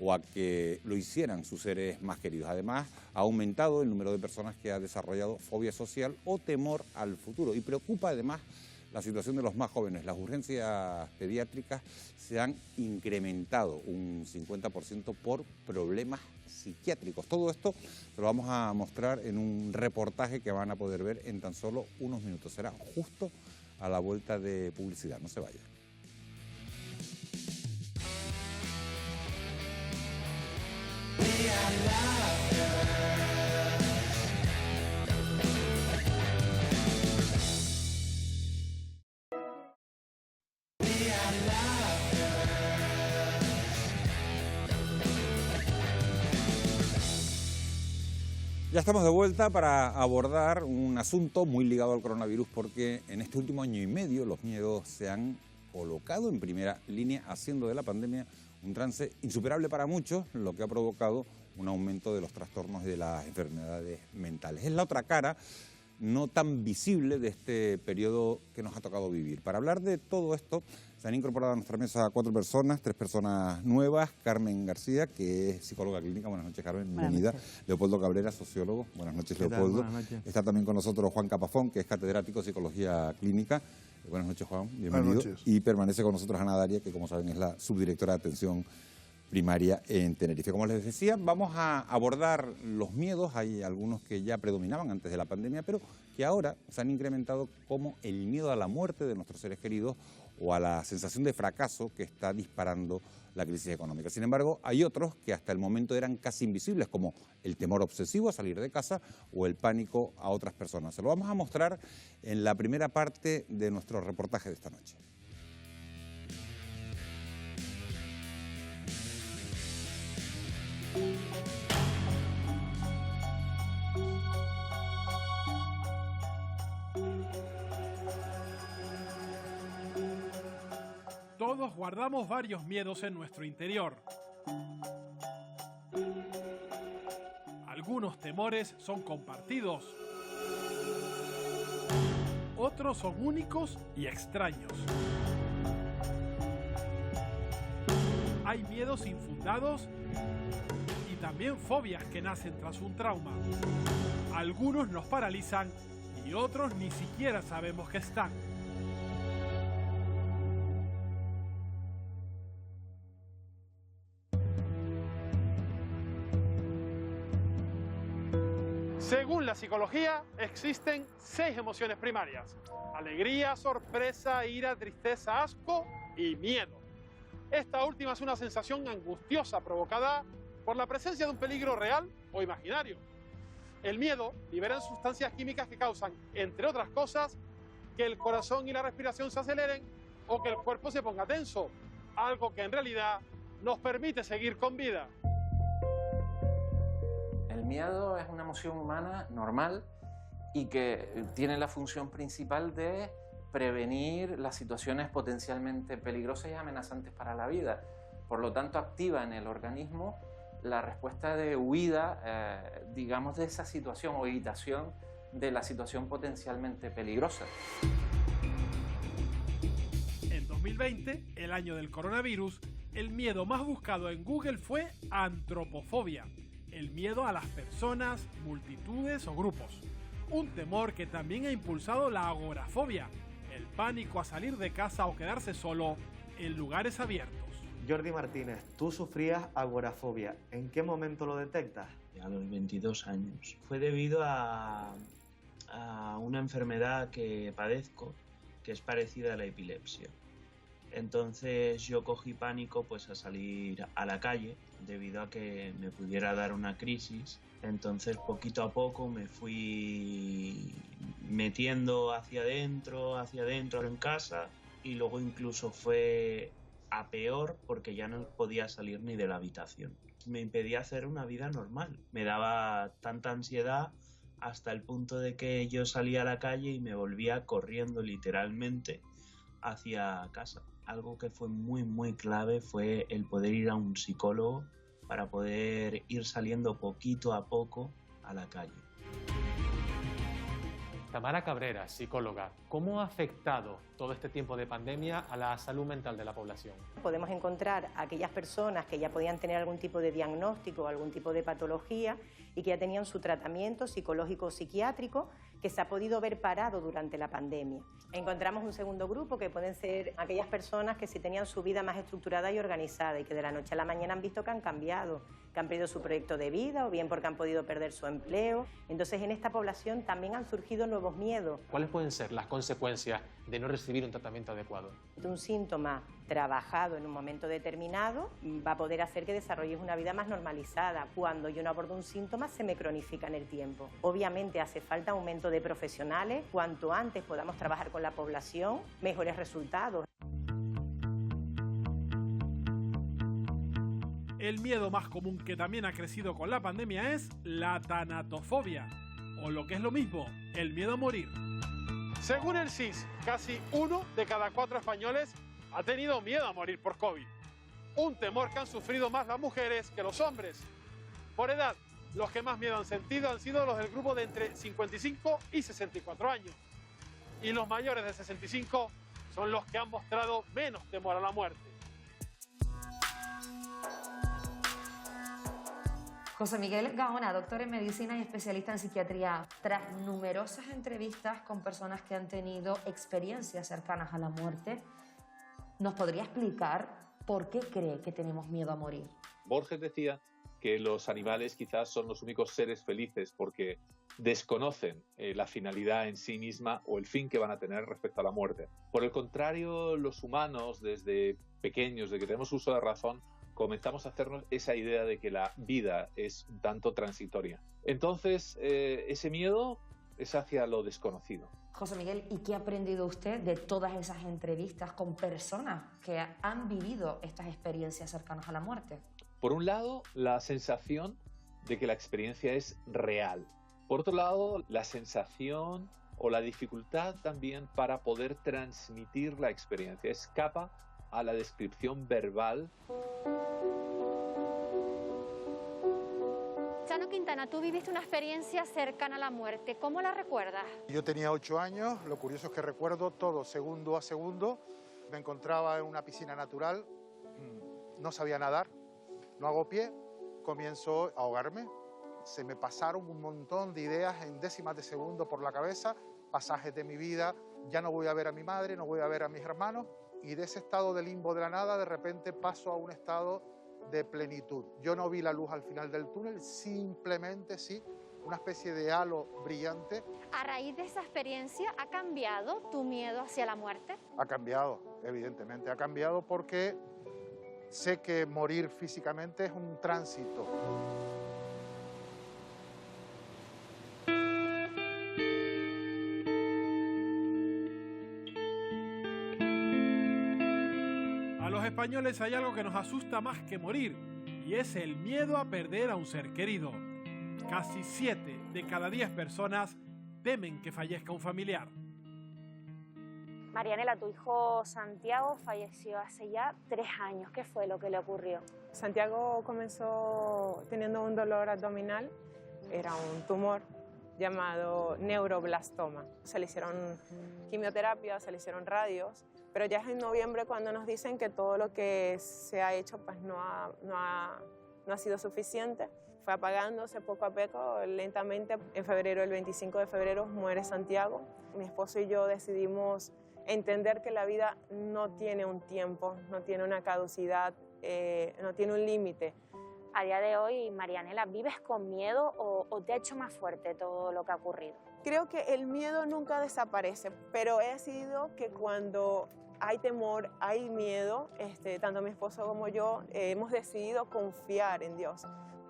o a que lo hicieran sus seres más queridos. Además, ha aumentado el número de personas que ha desarrollado fobia social o temor al futuro. Y preocupa además la situación de los más jóvenes. Las urgencias pediátricas se han incrementado un 50% por problemas psiquiátricos. Todo esto se lo vamos a mostrar en un reportaje que van a poder ver en tan solo unos minutos. Será justo a la vuelta de publicidad. No se vayan. Ya estamos de vuelta para abordar un asunto muy ligado al coronavirus, porque en este último año y medio los miedos se han colocado en primera línea, haciendo de la pandemia un trance insuperable para muchos, lo que ha provocado un aumento de los trastornos y de las enfermedades mentales. Es la otra cara no tan visible de este periodo que nos ha tocado vivir. Para hablar de todo esto, se han incorporado a nuestra mesa 4 personas, 3 personas nuevas. Carmen García, que es psicóloga clínica. Buenas noches, Carmen. Bienvenida. Leopoldo Cabrera, sociólogo. Buenas noches, Leopoldo. Buenas noches. Está también con nosotros Juan Capafón, que es catedrático de psicología clínica. Buenas noches, Juan. Bienvenido. Buenas noches. Y permanece con nosotros Ana Daria, que como saben es la subdirectora de atención primaria en Tenerife. Como les decía, vamos a abordar los miedos. Hay algunos que ya predominaban antes de la pandemia, pero que ahora se han incrementado, como el miedo a la muerte de nuestros seres queridos o a la sensación de fracaso que está disparando la crisis económica. Sin embargo, hay otros que hasta el momento eran casi invisibles, como el temor obsesivo a salir de casa o el pánico a otras personas. Se lo vamos a mostrar en la primera parte de nuestro reportaje de esta noche. Todos guardamos varios miedos en nuestro interior. Algunos temores son compartidos. Otros son únicos y extraños. Hay miedos infundados y también fobias que nacen tras un trauma. Algunos nos paralizan y otros ni siquiera sabemos que están. Según la psicología, existen 6 emociones primarias: alegría, sorpresa, ira, tristeza, asco y miedo. Esta última es una sensación angustiosa provocada por la presencia de un peligro real o imaginario. El miedo libera sustancias químicas que causan, entre otras cosas, que el corazón y la respiración se aceleren o que el cuerpo se ponga tenso, algo que en realidad nos permite seguir con vida. El miedo es una emoción humana normal y que tiene la función principal de prevenir las situaciones potencialmente peligrosas y amenazantes para la vida. Por lo tanto, activa en el organismo la respuesta de huida, digamos, de esa situación o evitación de la situación potencialmente peligrosa. En 2020, el año del coronavirus, el miedo más buscado en Google fue antropofobia. El miedo a las personas, multitudes o grupos. Un temor que también ha impulsado la agorafobia, el pánico a salir de casa o quedarse solo en lugares abiertos. Jordi Martínez, tú sufrías agorafobia. ¿En qué momento lo detectas? A los 22 años. Fue debido a una enfermedad que padezco, que es parecida a la epilepsia. Entonces yo cogí pánico pues a salir a la calle debido a que me pudiera dar una crisis. Entonces poquito a poco me fui metiendo hacia adentro en casa, y luego incluso fue a peor porque ya no podía salir ni de la habitación. Me impedía hacer una vida normal. Me daba tanta ansiedad hasta el punto de que yo salía a la calle y me volvía corriendo literalmente hacia casa. Algo que fue muy clave fue el poder ir a un psicólogo para poder ir saliendo poquito a poco a la calle. Tamara Cabrera, psicóloga, ¿cómo ha afectado todo este tiempo de pandemia a la salud mental de la población? Podemos encontrar a aquellas personas que ya podían tener algún tipo de diagnóstico o algún tipo de patología y que ya tenían su tratamiento psicológico o psiquiátrico que se ha podido ver parado durante la pandemia. Encontramos un segundo grupo que pueden ser aquellas personas que sí tenían su vida más estructurada y organizada y que de la noche a la mañana han visto que han cambiado, que han perdido su proyecto de vida o bien porque han podido perder su empleo. Entonces, en esta población también han surgido nuevos miedos. ¿Cuáles pueden ser las consecuencias de no recibir un tratamiento adecuado? Un síntoma trabajado en un momento determinado va a poder hacer que desarrolles una vida más normalizada. Cuando yo no abordo un síntoma, se me cronifica en el tiempo. Obviamente hace falta aumento de profesionales. Cuanto antes podamos trabajar con la población, mejores resultados. El miedo más común que también ha crecido con la pandemia es la tanatofobia, o lo que es lo mismo, el miedo a morir. Según el CIS, casi 1 de cada 4 españoles ha tenido miedo a morir por COVID. Un temor que han sufrido más las mujeres que los hombres. Por edad, los que más miedo han sentido han sido los del grupo de entre 55 y 64 años. Y los mayores de 65 son los que han mostrado menos temor a la muerte. José Miguel Gaona, doctor en medicina y especialista en psiquiatría. Tras numerosas entrevistas con personas que han tenido experiencias cercanas a la muerte, ¿nos podría explicar por qué cree que tenemos miedo a morir? Borges decía que los animales quizás son los únicos seres felices porque desconocen la finalidad en sí misma o el fin que van a tener respecto a la muerte. Por el contrario, los humanos, desde pequeños, desde que tenemos uso de razón, comenzamos a hacernos esa idea de que la vida es un tanto transitoria. Entonces, ese miedo es hacia lo desconocido. José Miguel, ¿y qué ha aprendido usted de todas esas entrevistas con personas que han vivido estas experiencias cercanas a la muerte? Por un lado, la sensación de que la experiencia es real. Por otro lado, la sensación o la dificultad también para poder transmitir la experiencia. Escapa a la descripción verbal. Chano Quintana, tú viviste una experiencia cercana a la muerte. ¿Cómo la recuerdas? Yo tenía 8 años, lo curioso es que recuerdo todo segundo a segundo. Me encontraba en una piscina natural, no sabía nadar, no hago pie, comienzo a ahogarme. Se me pasaron un montón de ideas en décimas de segundo por la cabeza, pasajes de mi vida, ya no voy a ver a mi madre, no voy a ver a mis hermanos, y de ese estado de limbo de la nada de repente paso a un estado de plenitud. Yo no vi la luz al final del túnel, simplemente sí, una especie de halo brillante. ¿A raíz de esa experiencia ha cambiado tu miedo hacia la muerte? Ha cambiado, evidentemente, ha cambiado porque sé que morir físicamente es un tránsito. A los españoles hay algo que nos asusta más que morir, y es el miedo a perder a un ser querido. Casi 7 de cada 10 personas temen que fallezca un familiar. Marianela, tu hijo Santiago falleció hace ya 3 años. ¿Qué fue lo que le ocurrió? Santiago comenzó teniendo un dolor abdominal, era un tumor llamado neuroblastoma. Se le hicieron quimioterapia, se le hicieron radios, pero ya es en noviembre cuando nos dicen que todo lo que se ha hecho pues no ha sido suficiente. Fue apagándose poco a poco, lentamente. En febrero, el 25 de febrero, muere Santiago. Mi esposo y yo decidimos entender que la vida no tiene un tiempo, no tiene una caducidad, no tiene un límite. A día de hoy, Marianela, ¿vives con miedo o te ha hecho más fuerte todo lo que ha ocurrido? Creo que el miedo nunca desaparece, pero he sido que cuando hay temor, hay miedo, tanto mi esposo como yo hemos decidido confiar en Dios.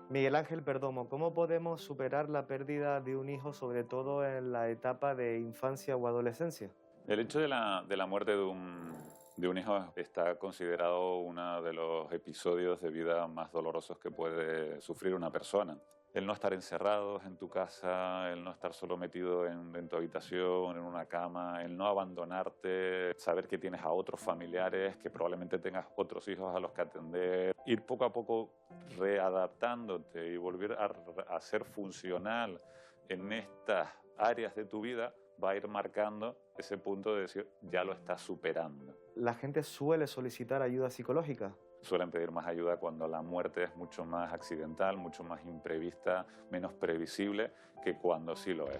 Miguel Ángel Perdomo, ¿cómo podemos superar la pérdida de un hijo, sobre todo en la etapa de infancia o adolescencia? El hecho de la muerte de un hijo está considerado uno de los episodios de vida más dolorosos que puede sufrir una persona. El no estar encerrados en tu casa, el no estar solo metido en tu habitación, en una cama, el no abandonarte, saber que tienes a otros familiares, que probablemente tengas otros hijos a los que atender, ir poco a poco readaptándote y volver a ser funcional en estas áreas de tu vida, va a ir marcando ese punto de decir, ya lo está superando. La gente suele solicitar ayuda psicológica. Suelen pedir más ayuda cuando la muerte es mucho más accidental, mucho más imprevista, menos previsible que cuando sí lo es.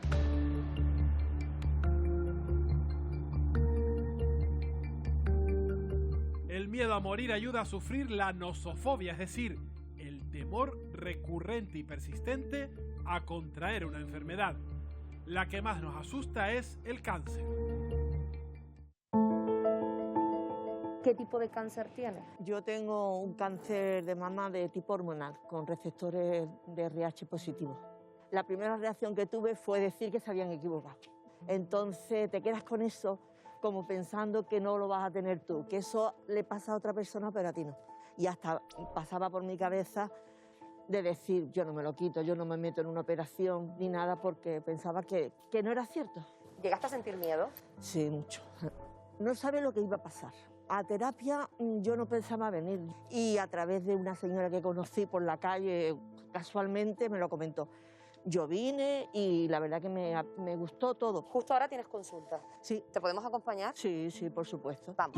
El miedo a morir ayuda a sufrir la nosofobia, es decir, el temor recurrente y persistente a contraer una enfermedad. La que más nos asusta es el cáncer. ¿Qué tipo de cáncer tienes? Yo tengo un cáncer de mama de tipo hormonal, con receptores de RH positivo. La primera reacción que tuve fue decir que se habían equivocado. Entonces te quedas con eso, como pensando que no lo vas a tener tú, que eso le pasa a otra persona, pero a ti no. Y hasta pasaba por mi cabeza de decir, yo no me lo quito, yo no me meto en una operación ni nada, porque pensaba que no era cierto. ¿Llegaste a sentir miedo? Sí, mucho. No sabes lo que iba a pasar. A terapia yo no pensaba venir y a través de una señora que conocí por la calle, casualmente me lo comentó. Yo vine y la verdad que me gustó todo. Justo ahora tienes consulta. Sí. ¿Te podemos acompañar? Sí, sí, por supuesto. Vamos.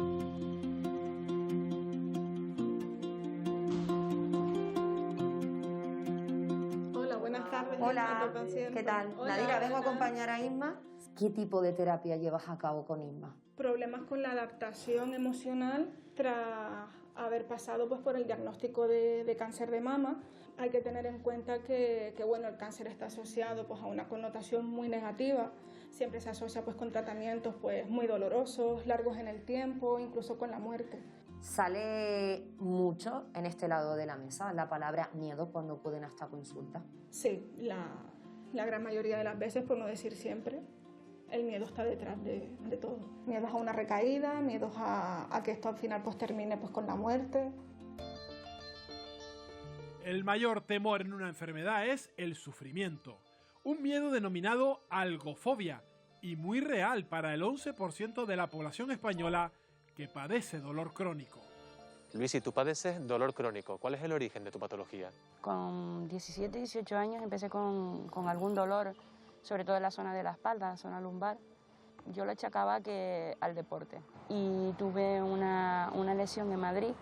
Hola, buenas tardes. Hola, ¿qué tal? Hola, Nadira, vengo a hola. acompañar a Isma. ¿Qué tipo de terapia llevas a cabo con Isma? Problemas con la adaptación emocional tras haber pasado pues, por el diagnóstico de cáncer de mama. Hay que tener en cuenta que bueno, el cáncer está asociado pues, a una connotación muy negativa. Siempre se asocia pues, con tratamientos pues, muy dolorosos, largos en el tiempo, incluso con la muerte. Sale mucho en este lado de la mesa la palabra miedo cuando acuden a esta consulta. Sí, la gran mayoría de las veces, por no decir siempre, el miedo está detrás de todo. Miedos a una recaída, miedos a que esto al final pues, termine pues, con la muerte. El mayor temor en una enfermedad es el sufrimiento. Un miedo denominado algofobia y muy real para el 11% de la población española que padece dolor crónico. Luis, si tú padeces dolor crónico, ¿cuál es el origen de tu patología? Con 17, 18 años empecé con algún dolor, sobre todo en la zona de la espalda, la zona lumbar. Yo lo achacaba al deporte y tuve una lesión en Madrid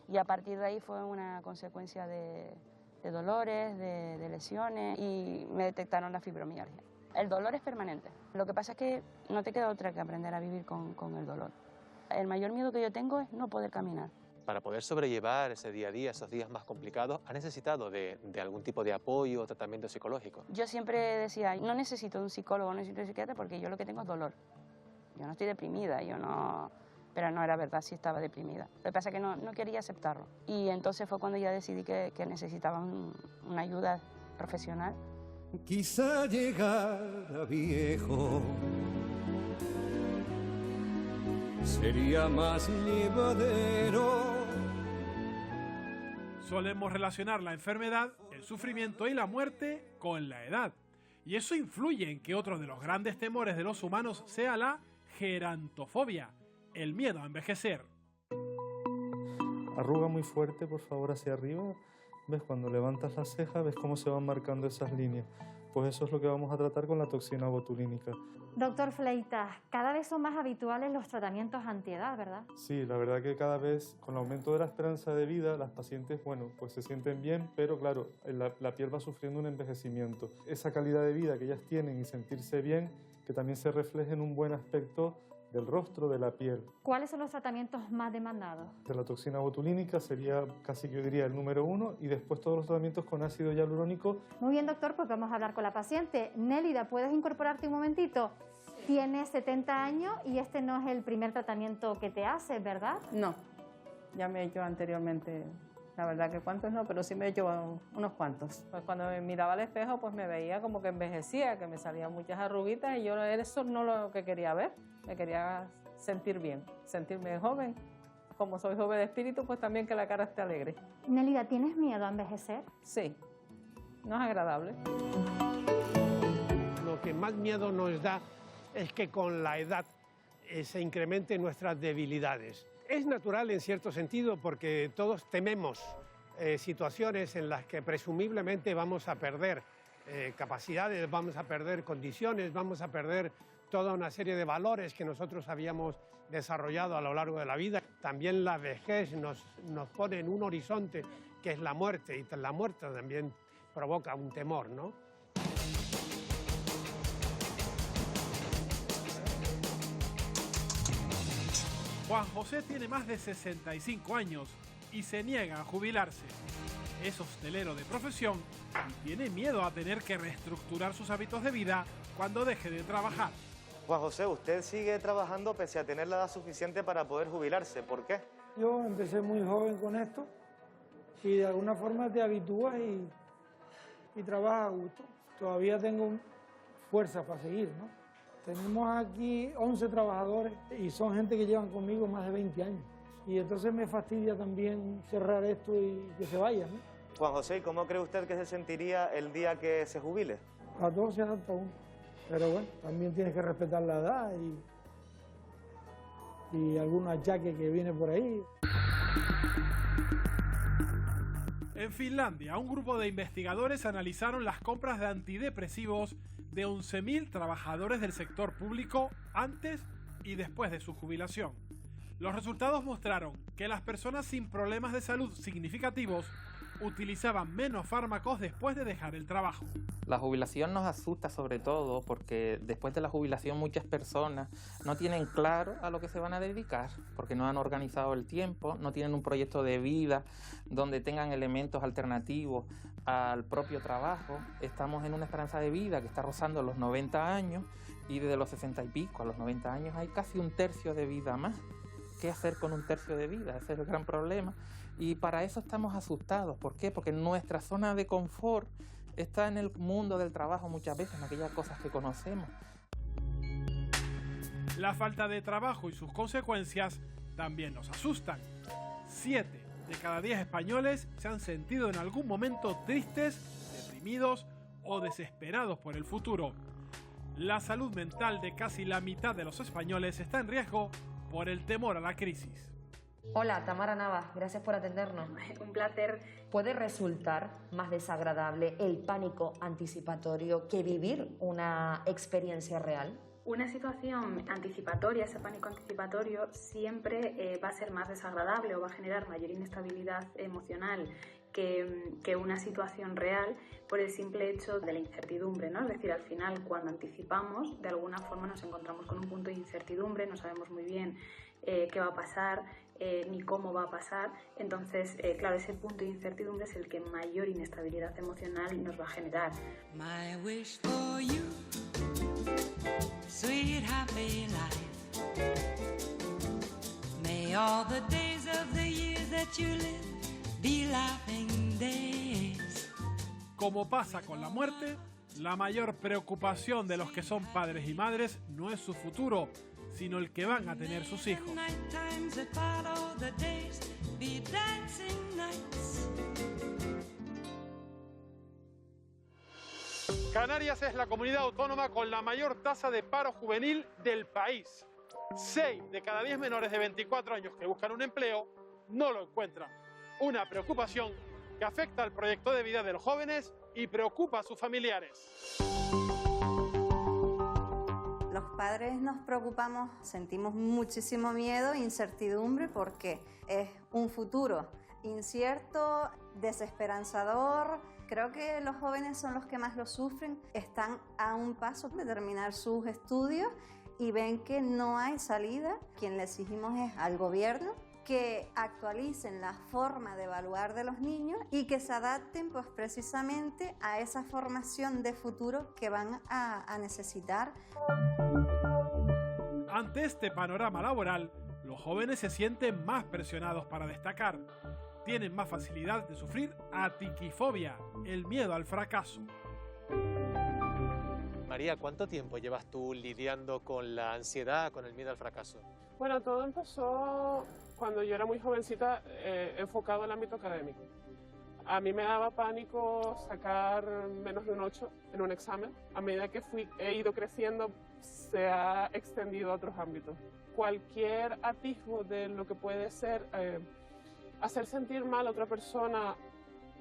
y a partir de ahí fue una consecuencia de dolores, de lesiones y me detectaron la fibromialgia. El dolor es permanente, lo que pasa es que no te queda otra que aprender a vivir con el dolor. El mayor miedo que yo tengo es no poder caminar. Para poder sobrellevar ese día a día, esos días más complicados, ¿has necesitado de algún tipo de apoyo o tratamiento psicológico? Yo siempre decía, no necesito un psicólogo, no necesito un psiquiatra porque yo lo que tengo es dolor. Yo no estoy deprimida, pero no era verdad, sí estaba deprimida. Lo que pasa es que no quería aceptarlo. Y entonces fue cuando ya decidí que necesitaba una ayuda profesional. Quizá llegar a viejo sería más llevadero. Solemos relacionar la enfermedad, el sufrimiento y la muerte con la edad. Y eso influye en que otro de los grandes temores de los humanos sea la gerantofobia, el miedo a envejecer. Arruga muy fuerte, por favor, hacia arriba. ¿Ves? Cuando levantas las cejas, ves cómo se van marcando esas líneas. Pues eso es lo que vamos a tratar con la toxina botulínica. Doctor Fleitas, cada vez son más habituales los tratamientos antiedad, ¿verdad? Sí, la verdad que cada vez, con el aumento de la esperanza de vida, las pacientes, bueno, pues se sienten bien, pero claro, la piel va sufriendo un envejecimiento. Esa calidad de vida que ellas tienen y sentirse bien, que también se refleje en un buen aspecto del rostro, de la piel. ¿Cuáles son los tratamientos más demandados? La toxina botulínica sería casi, yo diría, el número 1 y después todos los tratamientos con ácido hialurónico. Muy bien, doctor, pues vamos a hablar con la paciente. Nélida, ¿puedes incorporarte un momentito? Sí. Tienes 70 años y este no es el primer tratamiento que te haces, ¿verdad? No, ya me he hecho anteriormente. La verdad que cuántos no, pero sí me he hecho unos cuantos. Pues cuando me miraba al espejo, pues me veía como que envejecía, que me salían muchas arruguitas y yo eso no lo que quería ver. Me quería sentir bien, sentirme joven. Como soy joven de espíritu, pues también que la cara esté alegre. Nélida, ¿tienes miedo a envejecer? Sí, no es agradable. Lo que más miedo nos da es que con la edad se incrementen nuestras debilidades. Es natural en cierto sentido porque todos tememos situaciones en las que presumiblemente vamos a perder capacidades, vamos a perder condiciones, vamos a perder toda una serie de valores que nosotros habíamos desarrollado a lo largo de la vida. También la vejez nos pone en un horizonte que es la muerte, y la muerte también provoca un temor, ¿no? Juan José tiene más de 65 años y se niega a jubilarse. Es hostelero de profesión y tiene miedo a tener que reestructurar sus hábitos de vida cuando deje de trabajar. Juan José, usted sigue trabajando pese a tener la edad suficiente para poder jubilarse. ¿Por qué? Yo empecé muy joven con esto y de alguna forma te habitúas y trabajas a gusto. Todavía tengo fuerza para seguir, ¿no? Tenemos aquí 11 trabajadores y son gente que llevan conmigo más de 20 años. Y entonces me fastidia también cerrar esto y que se vayan, ¿no? Juan José, ¿y cómo cree usted que se sentiría el día que se jubile? A todos se adapta uno. Pero bueno, también tienes que respetar la edad y algún achaque que viene por ahí. En Finlandia, un grupo de investigadores analizaron las compras de antidepresivos de 11.000 trabajadores del sector público antes y después de su jubilación. Los resultados mostraron que las personas sin problemas de salud significativos utilizaban menos fármacos después de dejar el trabajo. La jubilación nos asusta sobre todo porque después de la jubilación muchas personas no tienen claro a lo que se van a dedicar, porque no han organizado el tiempo, no tienen un proyecto de vida donde tengan elementos alternativos al propio trabajo. Estamos en una esperanza de vida que está rozando los 90 años y desde los 60 y pico a los 90 años hay casi un tercio de vida más. ¿Qué hacer con un tercio de vida? Ese es el gran problema. Y para eso estamos asustados. ¿Por qué? Porque nuestra zona de confort está en el mundo del trabajo muchas veces, en aquellas cosas que conocemos. La falta de trabajo y sus consecuencias también nos asustan. 7 de cada 10 españoles se han sentido en algún momento tristes, deprimidos o desesperados por el futuro. La salud mental de casi la mitad de los españoles está en riesgo por el temor a la crisis. Hola, Tamara Navas, gracias por atendernos. Un placer. ¿Puede resultar más desagradable el pánico anticipatorio que vivir una experiencia real? Una situación anticipatoria, ese pánico anticipatorio, siempre va a ser más desagradable o va a generar mayor inestabilidad emocional que una situación real por el simple hecho de la incertidumbre, ¿no? Es decir, al final, cuando anticipamos, de alguna forma nos encontramos con un punto de incertidumbre, no sabemos muy bien qué va a pasar, ni cómo va a pasar. Entonces, claro, ese punto de incertidumbre es el que mayor inestabilidad emocional nos va a generar. My wish for you, sweet happy life. May all the days of the years that you live be laughing days. Como pasa con la muerte, la mayor preocupación de los que son padres y madres no es su futuro, sino el que van a tener sus hijos. Canarias es la comunidad autónoma con la mayor tasa de paro juvenil del país. 6 de cada 10 menores de 24 años que buscan un empleo no lo encuentran. Una preocupación que afecta al proyecto de vida de los jóvenes y preocupa a sus familiares. Los padres nos preocupamos, sentimos muchísimo miedo e incertidumbre porque es un futuro incierto, desesperanzador. Creo que los jóvenes son los que más lo sufren, están a un paso de terminar sus estudios y ven que no hay salida. Quien le exigimos es al gobierno que actualicen la forma de evaluar de los niños y que se adapten pues precisamente a esa formación de futuro que van a necesitar. Ante este panorama laboral, los jóvenes se sienten más presionados para destacar. Tienen más facilidad de sufrir atiquifobia, el miedo al fracaso. María, ¿cuánto tiempo llevas tú lidiando con la ansiedad, con el miedo al fracaso? Bueno, todo empezó cuando yo era muy jovencita, enfocado en el ámbito académico. A mí me daba pánico sacar menos de un 8 en un examen. A medida que he ido creciendo, se ha extendido a otros ámbitos. Cualquier atisbo de lo que puede ser hacer sentir mal a otra persona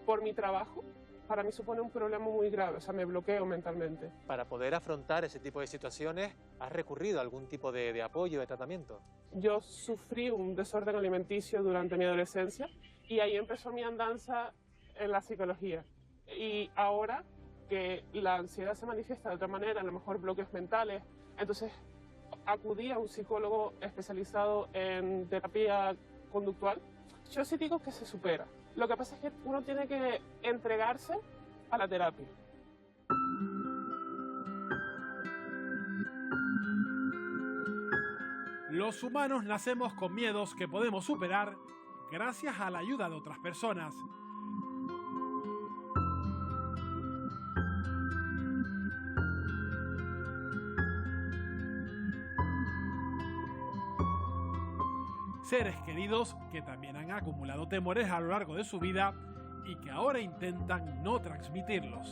por mi trabajo, para mí supone un problema muy grave, o sea, me bloqueo mentalmente. Para poder afrontar ese tipo de situaciones, ¿has recurrido a algún tipo de apoyo, de tratamiento? Yo sufrí un desorden alimenticio durante mi adolescencia y ahí empezó mi andanza en la psicología. Y ahora que la ansiedad se manifiesta de otra manera, a lo mejor bloqueos mentales, entonces acudí a un psicólogo especializado en terapia conductual. Yo sí digo que se supera. Lo que pasa es que uno tiene que entregarse a la terapia. Los humanos nacemos con miedos que podemos superar gracias a la ayuda de otras personas. Seres queridos que también han acumulado temores a lo largo de su vida y que ahora intentan no transmitirlos.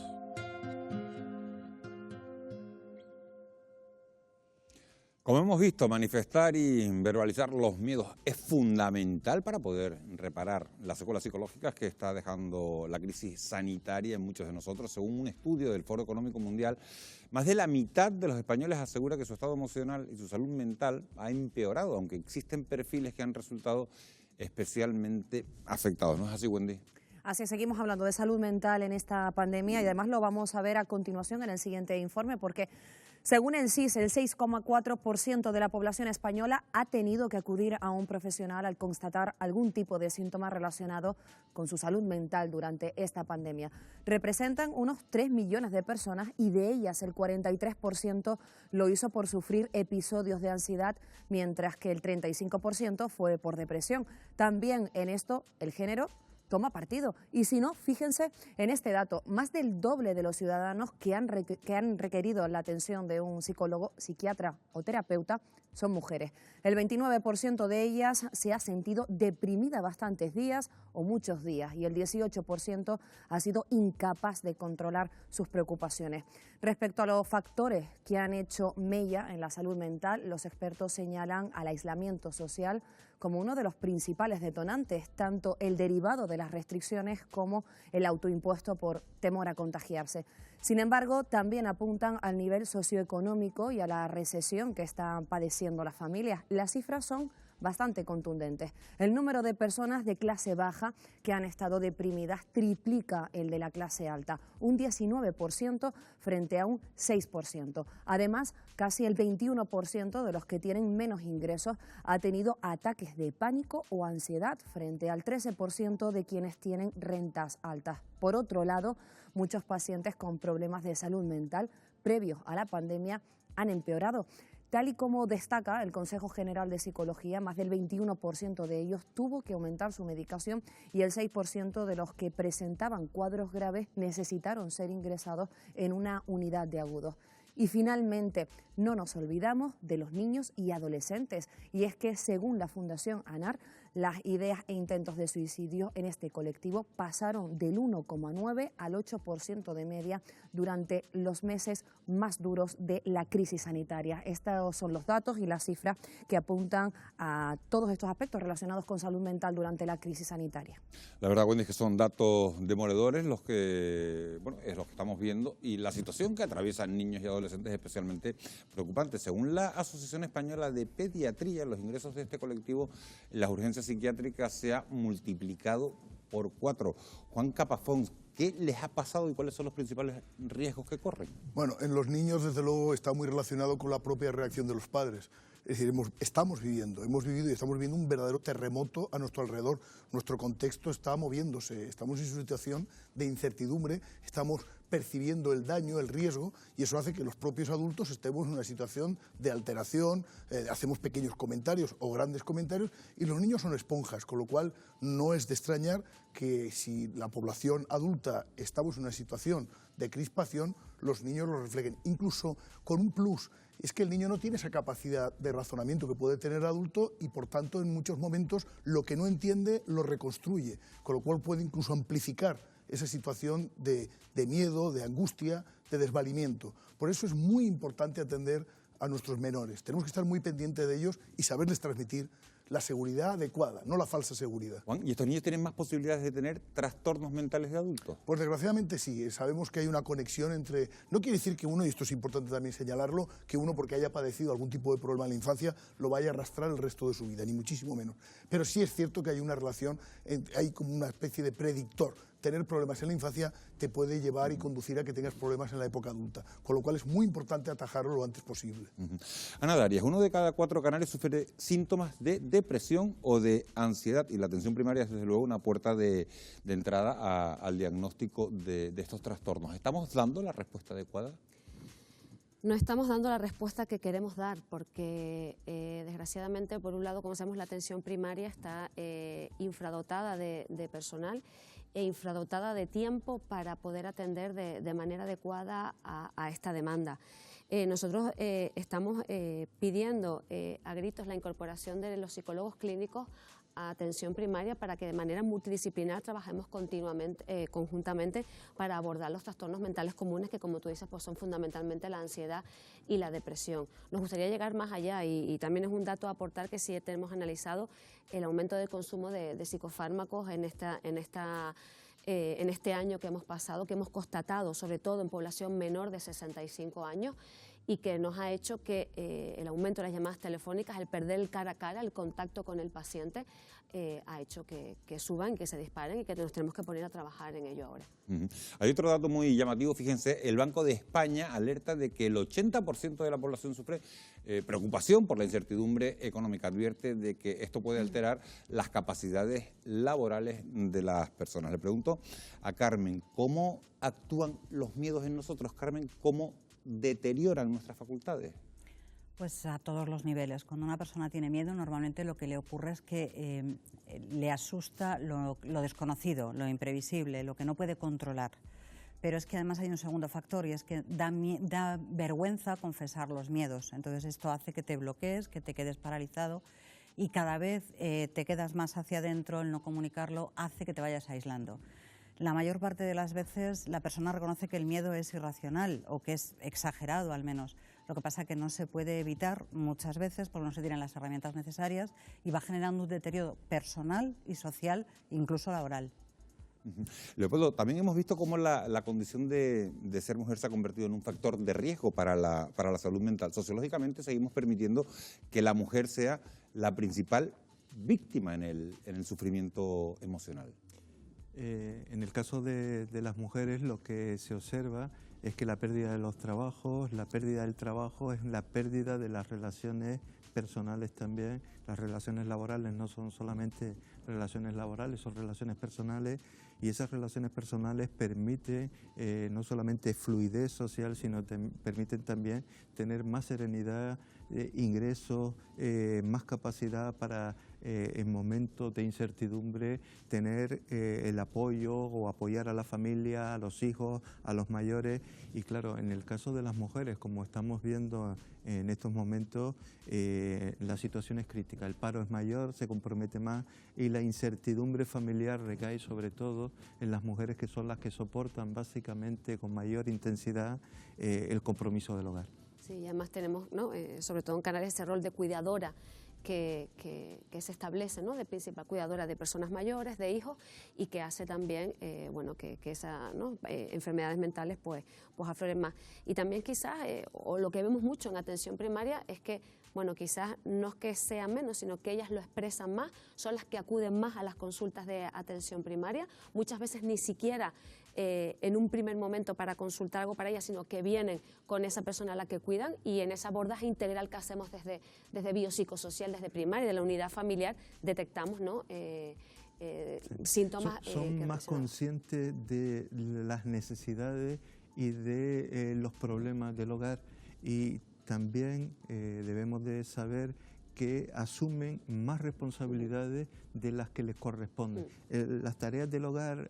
Como hemos visto, manifestar y verbalizar los miedos es fundamental para poder reparar las secuelas psicológicas que está dejando la crisis sanitaria en muchos de nosotros. Según un estudio del Foro Económico Mundial, más de la mitad de los españoles asegura que su estado emocional y su salud mental ha empeorado, aunque existen perfiles que han resultado especialmente afectados. ¿No es así, Wendy? Así es, seguimos hablando de salud mental en esta pandemia y además lo vamos a ver a continuación en el siguiente informe porque según el CIS, el 6,4% de la población española ha tenido que acudir a un profesional al constatar algún tipo de síntoma relacionado con su salud mental durante esta pandemia. Representan unos 3 millones de personas y de ellas el 43% lo hizo por sufrir episodios de ansiedad, mientras que el 35% fue por depresión. También en esto el género toma partido. Y si no, fíjense en este dato, más del doble de los ciudadanos que han requerido la atención de un psicólogo, psiquiatra o terapeuta son mujeres. El 29% de ellas se ha sentido deprimida bastantes días o muchos días y el 18% ha sido incapaz de controlar sus preocupaciones. Respecto a los factores que han hecho mella en la salud mental, los expertos señalan al aislamiento social como uno de los principales detonantes, tanto el derivado de las restricciones como el autoimpuesto por temor a contagiarse. Sin embargo, también apuntan al nivel socioeconómico y a la recesión que están padeciendo las familias. Las cifras son bastante contundentes. El número de personas de clase baja que han estado deprimidas triplica el de la clase alta, un 19% frente a un 6%. Además, casi el 21% de los que tienen menos ingresos ha tenido ataques de pánico o ansiedad frente al 13% de quienes tienen rentas altas. Por otro lado, muchos pacientes con problemas de salud mental previos a la pandemia han empeorado. Tal y como destaca el Consejo General de Psicología, más del 21% de ellos tuvo que aumentar su medicación y el 6% de los que presentaban cuadros graves necesitaron ser ingresados en una unidad de agudos. Y finalmente, no nos olvidamos de los niños y adolescentes. Y es que, según la Fundación ANAR, las ideas e intentos de suicidio en este colectivo pasaron del 1,9 al 8% de media durante los meses más duros de la crisis sanitaria. Estos son los datos y las cifras que apuntan a todos estos aspectos relacionados con salud mental durante la crisis sanitaria. La verdad, Wendy, es que son datos demoledores los que, es lo que estamos viendo y la situación que atraviesan niños y adolescentes es especialmente preocupante. Según la Asociación Española de Pediatría, los ingresos de este colectivo en las urgencias psiquiátricas se ha multiplicado por 4. Juan Capafón, ¿qué les ha pasado y cuáles son los principales riesgos que corren? Bueno, en los niños, desde luego, está muy relacionado con la propia reacción de los padres. Es decir, hemos vivido y estamos viviendo un verdadero terremoto a nuestro alrededor. Nuestro contexto está moviéndose, estamos en una situación de incertidumbre, estamos percibiendo el daño, el riesgo, y eso hace que los propios adultos estemos en una situación de alteración, hacemos pequeños comentarios o grandes comentarios, y los niños son esponjas, con lo cual no es de extrañar que si la población adulta estamos en una situación de crispación, los niños lo reflejen, incluso con un plus. Es que el niño no tiene esa capacidad de razonamiento que puede tener el adulto y, por tanto, en muchos momentos lo que no entiende lo reconstruye, con lo cual puede incluso amplificar esa situación de miedo, de angustia, de desvalimiento. Por eso es muy importante atender a nuestros menores. Tenemos que estar muy pendientes de ellos y saberles transmitir la seguridad adecuada, no la falsa seguridad. Juan, ¿y estos niños tienen más posibilidades de tener trastornos mentales de adultos? Pues desgraciadamente sí, sabemos que hay una conexión entre... No quiere decir que uno, y esto es importante también señalarlo, que uno porque haya padecido algún tipo de problema en la infancia lo vaya a arrastrar el resto de su vida, ni muchísimo menos. Pero sí es cierto que hay una relación, hay como una especie de predictor. Tener problemas en la infancia te puede llevar y conducir a que tengas problemas en la época adulta, con lo cual es muy importante atajarlo lo antes posible. Ana Darias, 1 de cada 4 canarios sufre síntomas de depresión o de ansiedad y la atención primaria es desde luego una puerta de entrada al diagnóstico de estos trastornos. ¿Estamos dando la respuesta adecuada? No estamos dando la respuesta que queremos dar porque desgraciadamente, por un lado, como sabemos, la atención primaria está infradotada de personal e infradotada de tiempo para poder atender de manera adecuada a esta demanda. Nosotros estamos pidiendo a gritos la incorporación de los psicólogos clínicos a atención primaria para que de manera multidisciplinar trabajemos continuamente, conjuntamente para abordar los trastornos mentales comunes que, como tú dices, pues son fundamentalmente la ansiedad y la depresión. Nos gustaría llegar más allá y también es un dato a aportar que sí tenemos analizado el aumento del consumo de psicofármacos en este año que hemos pasado, que hemos constatado sobre todo en población menor de 65 años y que nos ha hecho que el aumento de las llamadas telefónicas, el perder el cara a cara, el contacto con el paciente, ha hecho que suban, que se disparen y que nos tenemos que poner a trabajar en ello ahora. Hay otro dato muy llamativo, fíjense, el Banco de España alerta de que el 80% de la población sufre preocupación por la incertidumbre económica, advierte de que esto puede alterar las capacidades laborales de las personas. Le pregunto a Carmen, ¿cómo actúan los miedos en nosotros? Carmen, ¿cómo deterioran nuestras facultades? Pues a todos los niveles. Cuando una persona tiene miedo, normalmente lo que le ocurre es que le asusta lo desconocido, lo imprevisible, lo que no puede controlar. Pero es que además hay un segundo factor y es que da vergüenza confesar los miedos. Entonces esto hace que te bloquees, que te quedes paralizado y cada vez te quedas más hacia adentro, el no comunicarlo hace que te vayas aislando. La mayor parte de las veces la persona reconoce que el miedo es irracional o que es exagerado al menos. Lo que pasa es que no se puede evitar muchas veces porque no se tienen las herramientas necesarias y va generando un deterioro personal y social, incluso laboral. Leopoldo, también hemos visto cómo la condición de ser mujer se ha convertido en un factor de riesgo para la salud mental. Sociológicamente seguimos permitiendo que la mujer sea la principal víctima en el sufrimiento emocional. En el caso de las mujeres lo que se observa es que la pérdida de los trabajos, la pérdida del trabajo es la pérdida de las relaciones personales también. Las relaciones laborales no son solamente relaciones laborales, son relaciones personales y esas relaciones personales permiten no solamente fluidez social, sino permiten también tener más serenidad, ingresos, más capacidad para en momentos de incertidumbre tener el apoyo o apoyar a la familia, a los hijos, a los mayores. Y claro, en el caso de las mujeres, como estamos viendo en estos momentos, la situación es crítica. El paro es mayor, se compromete más y la incertidumbre familiar recae sobre todo en las mujeres que son las que soportan básicamente con mayor intensidad el compromiso del hogar. Sí, y además tenemos, ¿no? Sobre todo en Canarias, ese rol de cuidadora que se establece, ¿no? De principal cuidadora de personas mayores, de hijos, y que hace también bueno, que esas, ¿no? Enfermedades mentales pues afloren más. Y también quizás, o lo que vemos mucho en atención primaria es que, bueno, quizás no es que sean menos, sino que ellas lo expresan más, son las que acuden más a las consultas de atención primaria, muchas veces ni siquiera en un primer momento para consultar algo para ellas, sino que vienen con esa persona a la que cuidan y en ese abordaje integral que hacemos desde biopsicosocial, desde primaria, de la unidad familiar, detectamos, ¿no? Síntomas. Son más conscientes de las necesidades y de los problemas del hogar y también debemos de saber que asumen más responsabilidades de las que les corresponden. Las tareas del hogar,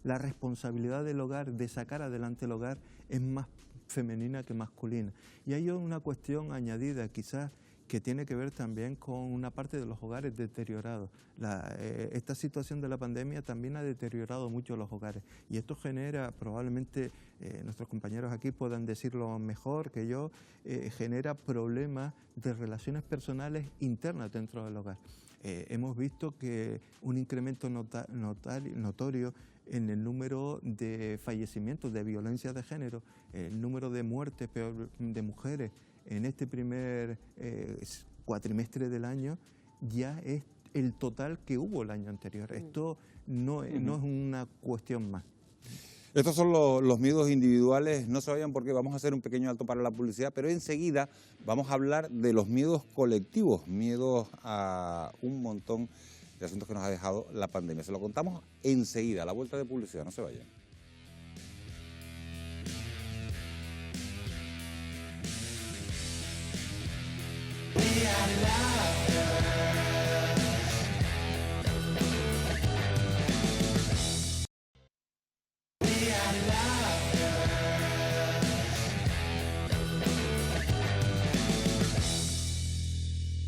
la responsabilidad del hogar, de sacar adelante el hogar, es más femenina que masculina. Y hay una cuestión añadida, quizás, que tiene que ver también con una parte de los hogares deteriorados. Esta situación de la pandemia también ha deteriorado mucho los hogares y esto genera, probablemente nuestros compañeros aquí puedan decirlo mejor que yo, genera problemas de relaciones personales internas dentro del hogar. Hemos visto que un incremento notorio en el número de fallecimientos de violencia de género, el número de muertes de mujeres en este primer cuatrimestre del año ya es el total que hubo el año anterior. Esto no es una cuestión más. Estos son los miedos individuales, no se vayan porque vamos a hacer un pequeño alto para la publicidad, pero enseguida vamos a hablar de los miedos colectivos, miedos a un montón de asuntos que nos ha dejado la pandemia. Se lo contamos enseguida, a la vuelta de publicidad, no se vayan.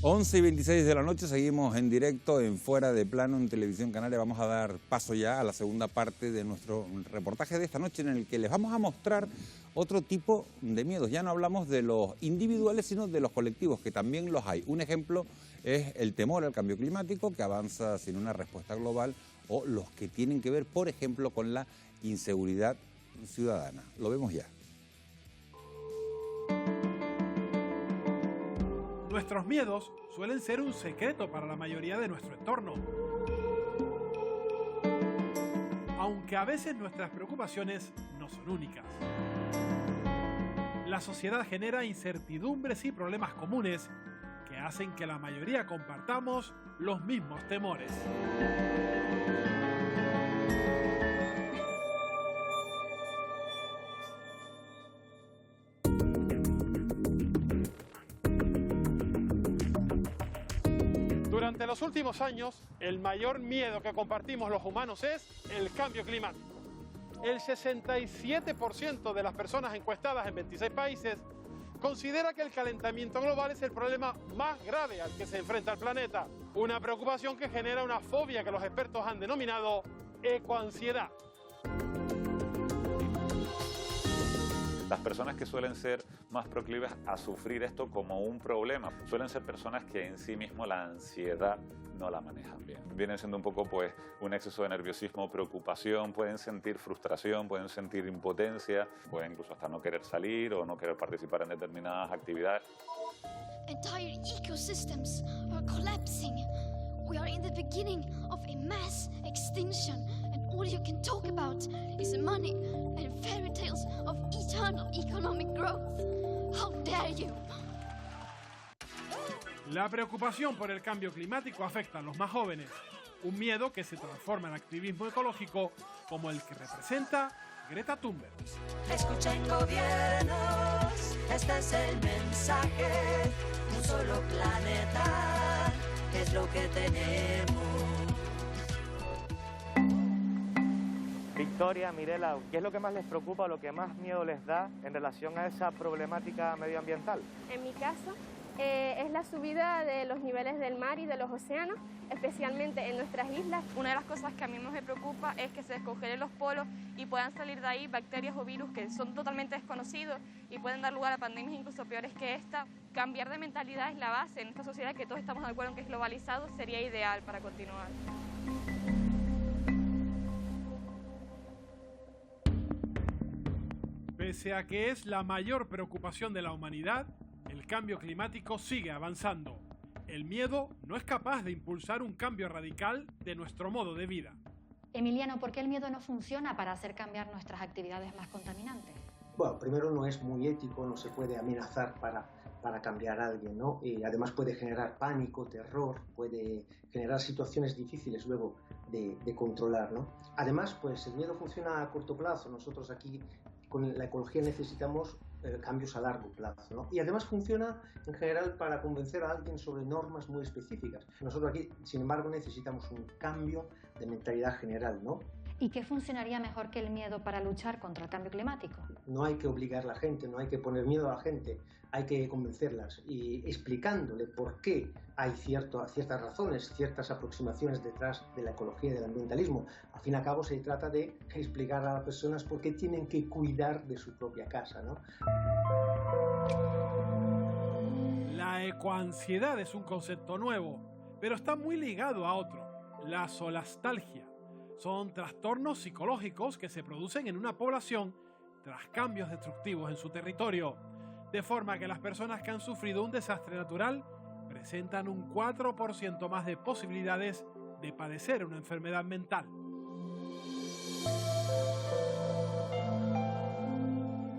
Once y 26 de la noche, seguimos en directo en Fuera de Plano en Televisión Canaria. Vamos a dar paso ya a la segunda parte de nuestro reportaje de esta noche, en el que les vamos a mostrar otro tipo de miedos. Ya no hablamos de los individuales, sino de los colectivos, que también los hay. Un ejemplo es el temor al cambio climático, que avanza sin una respuesta global, o los que tienen que ver, por ejemplo, con la inseguridad ciudadana. Lo vemos ya. Nuestros miedos suelen ser un secreto para la mayoría de nuestro entorno. Aunque a veces nuestras preocupaciones no son únicas. La sociedad genera incertidumbres y problemas comunes que hacen que la mayoría compartamos los mismos temores. Durante los últimos años, el mayor miedo que compartimos los humanos es el cambio climático. El 67% de las personas encuestadas en 26 países considera que el calentamiento global es el problema más grave al que se enfrenta el planeta. Una preocupación que genera una fobia que los expertos han denominado ecoansiedad. Las personas que suelen ser más proclives a sufrir esto como un problema suelen ser personas que en sí mismo la ansiedad no la manejan bien. Vienen siendo un poco pues un exceso de nerviosismo, preocupación, pueden sentir frustración, pueden sentir impotencia, pueden incluso hasta no querer salir o no querer participar en determinadas actividades. Entire ecosystems are collapsing. We are in the beginning of a mass extinction. All you can talk about is money and fairy tales of eternal economic growth. How dare you? La preocupación por el cambio climático afecta a los más jóvenes. Un miedo que se transforma en activismo ecológico, como el que representa Greta Thunberg. Escuchen gobiernos, este es el mensaje. Un solo planeta es lo que tenemos. Victoria, Mirela, ¿qué es lo que más les preocupa o lo que más miedo les da en relación a esa problemática medioambiental? En mi caso, es la subida de los niveles del mar y de los océanos, especialmente en nuestras islas. Una de las cosas que a mí más me preocupa es que se descongelen los polos y puedan salir de ahí bacterias o virus que son totalmente desconocidos y pueden dar lugar a pandemias incluso peores que esta. Cambiar de mentalidad es la base en esta sociedad que todos estamos de acuerdo en que es globalizado, sería ideal para continuar. Pese a que es la mayor preocupación de la humanidad, el cambio climático sigue avanzando. El miedo no es capaz de impulsar un cambio radical de nuestro modo de vida. Emiliano, ¿por qué el miedo no funciona para hacer cambiar nuestras actividades más contaminantes? Bueno, primero no es muy ético, no se puede amenazar para cambiar a alguien, ¿no? Y además puede generar pánico, terror, puede generar situaciones difíciles luego de controlar, ¿no? Además, pues el miedo funciona a corto plazo. Nosotros aquí con la ecología necesitamos cambios a largo plazo, ¿no? Y además funciona en general para convencer a alguien sobre normas muy específicas. Nosotros aquí, sin embargo, necesitamos un cambio de mentalidad general, ¿no? ¿Y qué funcionaría mejor que el miedo para luchar contra el cambio climático? No hay que obligar a la gente, no hay que poner miedo a la gente, hay que convencerlas y explicándole por qué hay ciertas razones, ciertas aproximaciones detrás de la ecología y del ambientalismo. Al fin y al cabo se trata de explicar a las personas por qué tienen que cuidar de su propia casa, ¿no? La ecoansiedad es un concepto nuevo, pero está muy ligado a otro, la solastalgia. Son trastornos psicológicos que se producen en una población tras cambios destructivos en su territorio, de forma que las personas que han sufrido un desastre natural presentan un 4% más de posibilidades de padecer una enfermedad mental.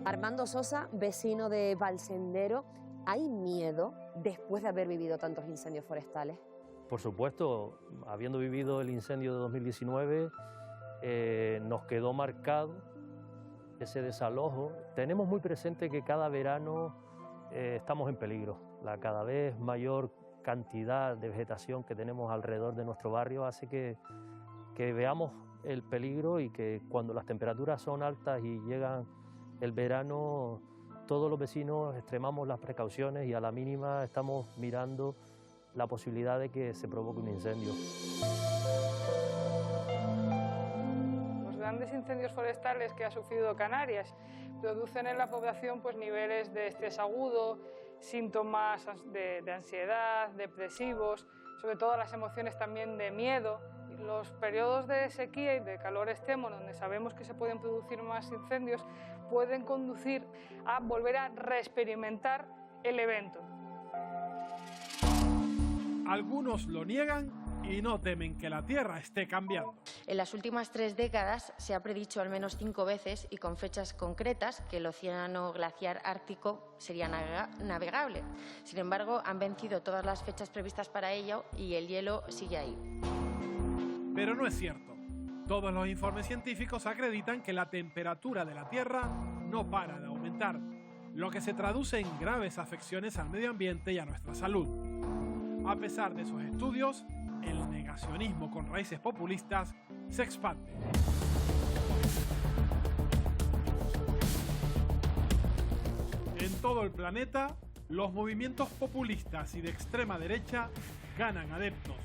Armando Sosa, vecino de Valsendero, ¿hay miedo después de haber vivido tantos incendios forestales? Por supuesto, habiendo vivido el incendio de 2019, nos quedó marcado ese desalojo. Tenemos muy presente que cada verano estamos en peligro. La cada vez mayor cantidad de vegetación que tenemos alrededor de nuestro barrio hace que veamos el peligro y que cuando las temperaturas son altas y llegan el verano, todos los vecinos extremamos las precauciones y a la mínima estamos mirando la posibilidad de que se provoque un incendio. Los grandes incendios forestales que ha sufrido Canarias producen en la población pues, niveles de estrés agudo, síntomas de ansiedad, depresivos, sobre todo las emociones también de miedo. Los periodos de sequía y de calor extremo, donde sabemos que se pueden producir más incendios, pueden conducir a volver a reexperimentar el evento. Algunos lo niegan y no temen que la Tierra esté cambiando. En las últimas 3 décadas se ha predicho al menos 5 veces y con fechas concretas que el océano glaciar ártico sería navegable. Sin embargo, han vencido todas las fechas previstas para ello y el hielo sigue ahí. Pero no es cierto. Todos los informes científicos acreditan que la temperatura de la Tierra no para de aumentar, lo que se traduce en graves afecciones al medio ambiente y a nuestra salud. A pesar de esos estudios, el negacionismo con raíces populistas se expande. En todo el planeta, los movimientos populistas y de extrema derecha ganan adeptos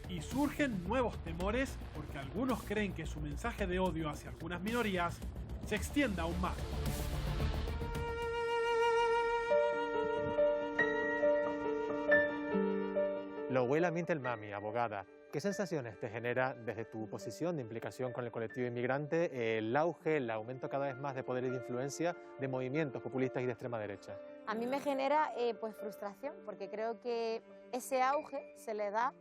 y surgen nuevos temores porque algunos creen que su mensaje de odio hacia algunas minorías se extienda aún más. Louela Mintelmami, abogada, ¿qué sensaciones te genera desde tu posición de implicación con el colectivo inmigrante el auge, el aumento cada vez más de poder y de influencia de movimientos populistas y de extrema derecha? A mí me genera pues frustración, porque creo que ese auge se le da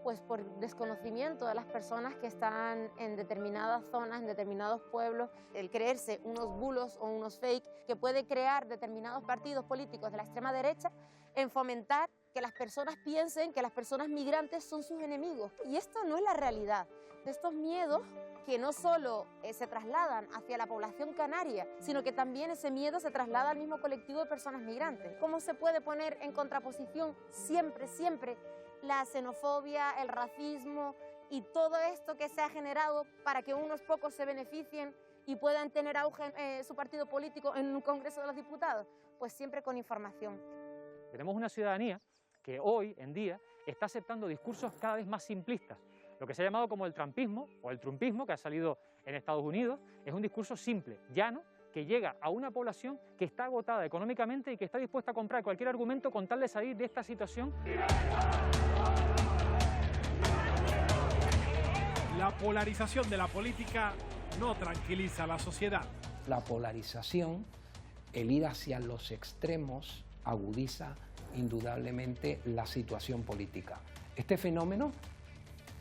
pues por desconocimiento de las personas que están en determinadas zonas, en determinados pueblos, el creerse unos bulos o unos fake que puede crear determinados partidos políticos de la extrema derecha en fomentar que las personas piensen que las personas migrantes son sus enemigos. Y esto no es la realidad. Estos miedos que no solo se trasladan hacia la población canaria, sino que también ese miedo se traslada al mismo colectivo de personas migrantes. ¿Cómo se puede poner en contraposición siempre la xenofobia, el racismo y todo esto que se ha generado para que unos pocos se beneficien y puedan tener auge en su partido político en un Congreso de los Diputados? Pues siempre con información. Tenemos una ciudadanía que hoy en día está aceptando discursos cada vez más simplistas. Lo que se ha llamado como el trumpismo o el trumpismo, que ha salido en Estados Unidos, es un discurso simple, llano, que llega a una población que está agotada económicamente y que está dispuesta a comprar cualquier argumento con tal de salir de esta situación. La polarización de la política no tranquiliza a la sociedad. La polarización, el ir hacia los extremos, agudiza indudablemente la situación política. Este fenómeno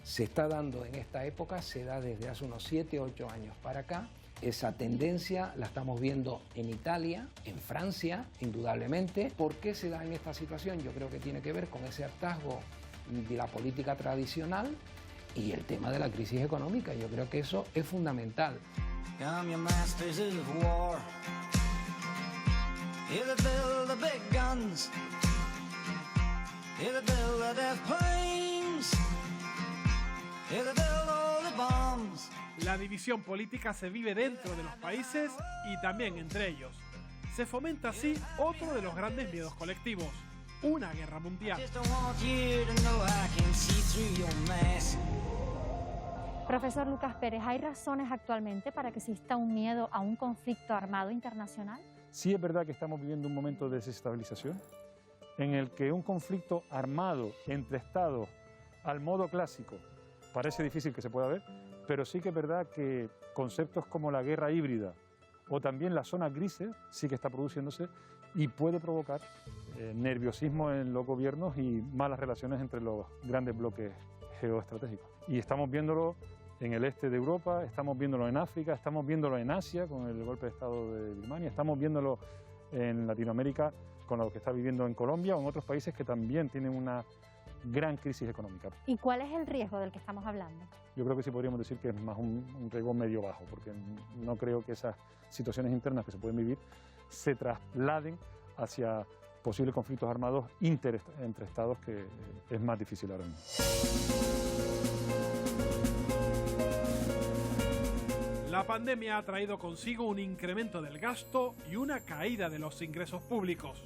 se está dando en esta época, se da desde hace unos 7 o 8 años para acá. Esa tendencia la estamos viendo en Italia, en Francia, indudablemente. ¿Por qué se da en esta situación? Yo creo que tiene que ver con ese hartazgo de la política tradicional y el tema de la crisis económica. Yo creo que eso es fundamental. Here they build the big guns. Here they build the death planes. Here they build all the bombs. La división política se vive dentro de los países y también entre ellos. Se fomenta así otro de los grandes miedos colectivos, una guerra mundial. Profesor Lucas Pérez, ¿hay razones actualmente para que exista un miedo a un conflicto armado internacional? Sí es verdad que estamos viviendo un momento de desestabilización en el que un conflicto armado entre estados al modo clásico parece difícil que se pueda ver, pero sí que es verdad que conceptos como la guerra híbrida o también las zonas grises sí que está produciéndose y puede provocar nerviosismo en los gobiernos y malas relaciones entre los grandes bloques geoestratégicos. Y estamos viéndolo en el este de Europa, estamos viéndolo en África, estamos viéndolo en Asia con el golpe de Estado de Birmania, estamos viéndolo en Latinoamérica con lo que está viviendo en Colombia o en otros países que también tienen una gran crisis económica. ¿Y cuál es el riesgo del que estamos hablando? Yo creo que sí podríamos decir que es más un riesgo medio bajo, porque no creo que esas situaciones internas que se pueden vivir se trasladen hacia posibles conflictos armados entre estados, que es más difícil ahora mismo. La pandemia ha traído consigo un incremento del gasto y una caída de los ingresos públicos.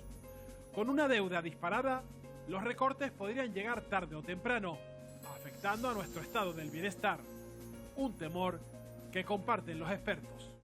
Con una deuda disparada, los recortes podrían llegar tarde o temprano, afectando a nuestro estado del bienestar. Un temor que comparten los expertos.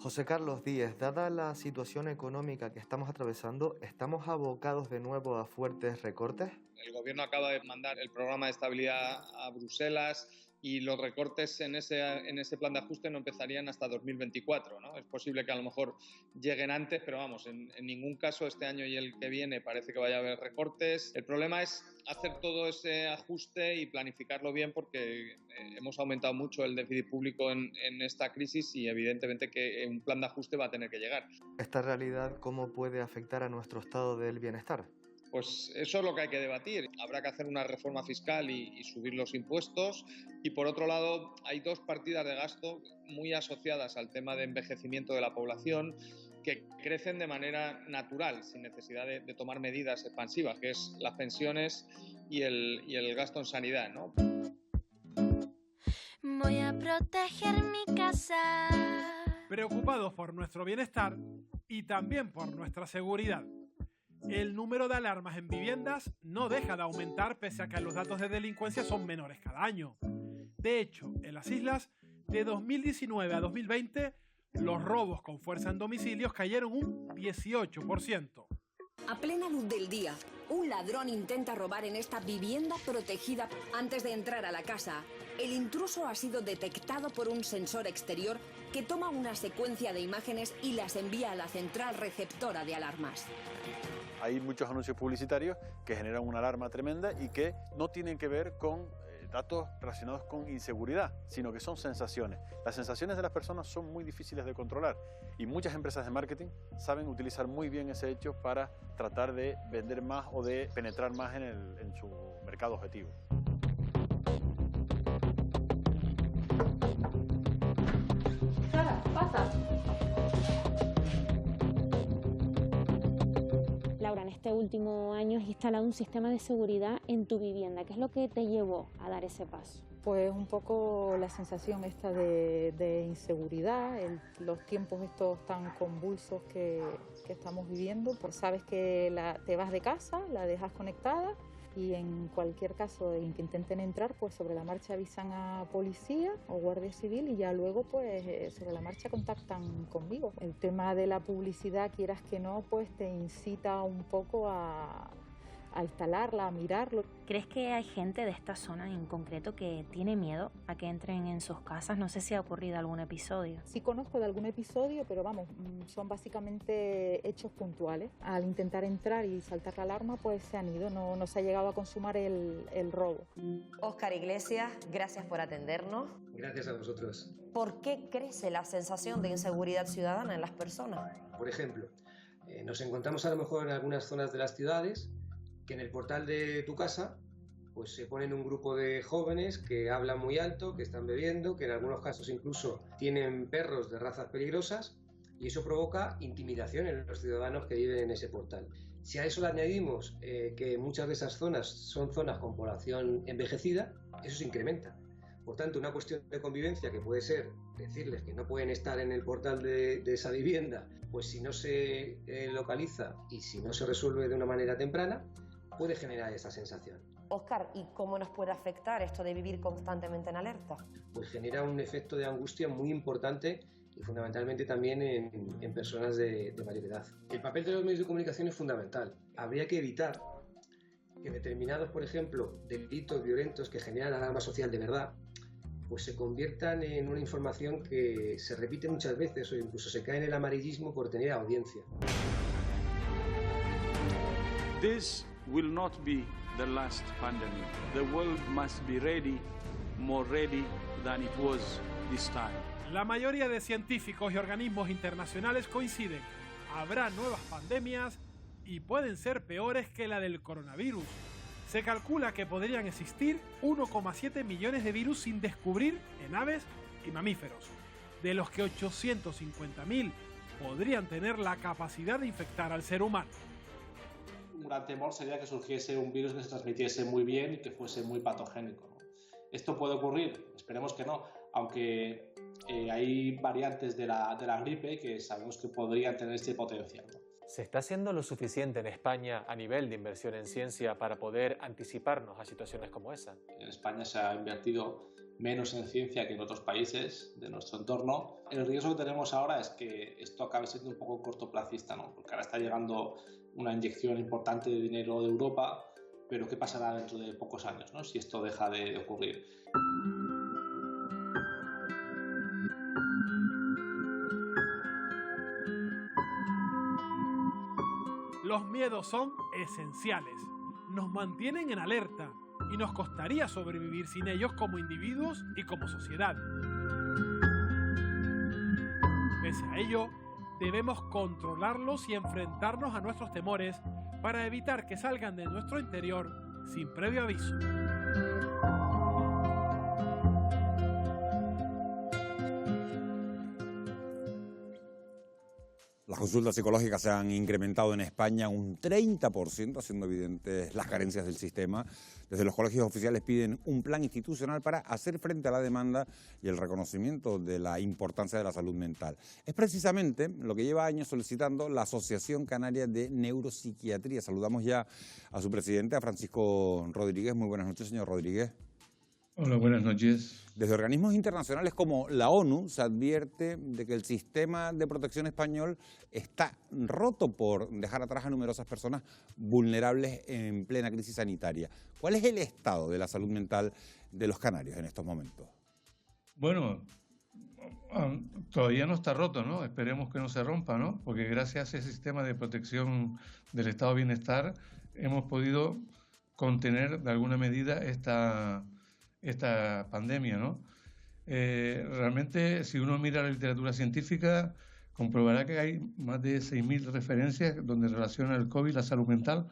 José Carlos Díez, dada la situación económica que estamos atravesando, ¿estamos abocados de nuevo a fuertes recortes? El gobierno acaba de mandar el programa de estabilidad a Bruselas y los recortes en ese plan de ajuste no empezarían hasta 2024, ¿no? Es posible que a lo mejor lleguen antes, pero vamos, en ningún caso este año y el que viene parece que vaya a haber recortes. El problema es hacer todo ese ajuste y planificarlo bien, porque hemos aumentado mucho el déficit público en esta crisis y evidentemente que un plan de ajuste va a tener que llegar. ¿Esta realidad cómo puede afectar a nuestro estado del bienestar? Pues eso es lo que hay que debatir. Habrá que hacer una reforma fiscal y subir los impuestos. Y por otro lado, hay dos partidas de gasto muy asociadas al tema de envejecimiento de la población que crecen de manera natural, sin necesidad de tomar medidas expansivas, que es las pensiones y el gasto en sanidad, ¿no? Voy a proteger mi casa. Preocupados por nuestro bienestar y también por nuestra seguridad. El número de alarmas en viviendas no deja de aumentar pese a que los datos de delincuencia son menores cada año. De hecho, en las islas, de 2019 a 2020, los robos con fuerza en domicilios cayeron un 18%. A plena luz del día, un ladrón intenta robar en esta vivienda protegida. Antes de entrar a la casa, el intruso ha sido detectado por un sensor exterior que toma una secuencia de imágenes y las envía a la central receptora de alarmas. Hay muchos anuncios publicitarios que generan una alarma tremenda y que no tienen que ver con datos relacionados con inseguridad, sino que son sensaciones. Las sensaciones de las personas son muy difíciles de controlar y muchas empresas de marketing saben utilizar muy bien ese hecho para tratar de vender más o de penetrar más en su mercado objetivo. Sara, pasa. Laura, en este último año has instalado un sistema de seguridad en tu vivienda. ¿Qué es lo que te llevó a dar ese paso? Pues un poco la sensación esta de inseguridad, los tiempos estos tan convulsos que estamos viviendo. Pues sabes que te vas de casa, la dejas conectada y en cualquier caso en que intenten entrar, pues sobre la marcha avisan a policía o guardia civil y ya luego pues sobre la marcha contactan conmigo. El tema de la publicidad, quieras que no, pues te incita un poco a instalarla, a mirarlo. ¿Crees que hay gente de esta zona en concreto que tiene miedo a que entren en sus casas? No sé si ha ocurrido algún episodio. Sí conozco de algún episodio, pero vamos, son básicamente hechos puntuales. Al intentar entrar y saltar la alarma, pues se han ido, no se ha llegado a consumar el robo. Óscar Iglesias, gracias por atendernos. Gracias a vosotros. ¿Por qué crece la sensación de inseguridad ciudadana en las personas? Por ejemplo, nos encontramos a lo mejor en algunas zonas de las ciudades que en el portal de tu casa pues se ponen un grupo de jóvenes que hablan muy alto, que están bebiendo, que en algunos casos incluso tienen perros de razas peligrosas y eso provoca intimidación en los ciudadanos que viven en ese portal. Si a eso le añadimos que muchas de esas zonas son zonas con población envejecida, eso se incrementa. Por tanto, una cuestión de convivencia que puede ser decirles que no pueden estar en el portal de esa vivienda, pues si no se localiza y si no se resuelve de una manera temprana, puede generar esa sensación. Óscar, ¿y cómo nos puede afectar esto de vivir constantemente en alerta? Pues genera un efecto de angustia muy importante y fundamentalmente también en personas de mayor edad. El papel de los medios de comunicación es fundamental. Habría que evitar que determinados, por ejemplo, delitos violentos que generan alarma social de verdad, pues se conviertan en una información que se repite muchas veces o incluso se cae en el amarillismo por tener audiencia. This will not be the last pandemic. The world must be ready, more ready than it was this time. La mayoría de científicos y organismos internacionales coinciden. Habrá nuevas pandemias y pueden ser peores que la del coronavirus. Se calcula que podrían existir 1,7 millones de virus sin descubrir en aves y mamíferos, de los que 850.000 podrían tener la capacidad de infectar al ser humano. Un gran temor sería que surgiese un virus que se transmitiese muy bien y que fuese muy patogénico, ¿no? ¿Esto puede ocurrir? Esperemos que no, aunque hay variantes de la gripe que sabemos que podrían tener este potencial, ¿no? ¿Se está haciendo lo suficiente en España a nivel de inversión en ciencia para poder anticiparnos a situaciones como esa? En España se ha invertido menos en ciencia que en otros países de nuestro entorno. El riesgo que tenemos ahora es que esto acabe siendo un poco cortoplacista, ¿no? Porque ahora está llegando una inyección importante de dinero de Europa, pero ¿qué pasará dentro de pocos años, ¿no? Si esto deja de ocurrir? Los miedos son esenciales, nos mantienen en alerta y nos costaría sobrevivir sin ellos como individuos y como sociedad. Pese a ello, debemos controlarlos y enfrentarnos a nuestros temores para evitar que salgan de nuestro interior sin previo aviso. Las consultas psicológicas se han incrementado en España un 30%, haciendo evidentes las carencias del sistema. Desde los colegios oficiales piden un plan institucional para hacer frente a la demanda y el reconocimiento de la importancia de la salud mental. Es precisamente lo que lleva años solicitando la Asociación Canaria de Neuropsiquiatría. Saludamos ya a su presidente, a Francisco Rodríguez. Muy buenas noches, señor Rodríguez. Hola, buenas noches. Desde organismos internacionales como la ONU se advierte de que el sistema de protección español está roto por dejar atrás a numerosas personas vulnerables en plena crisis sanitaria. ¿Cuál es el estado de la salud mental de los canarios en estos momentos? Bueno, todavía no está roto, ¿no? Esperemos que no se rompa, ¿no? Porque gracias a ese sistema de protección del estado de bienestar hemos podido contener de alguna medida esta pandemia, ¿no? Realmente, si uno mira la literatura científica, comprobará que hay más de 6.000 referencias donde relaciona el COVID y la salud mental,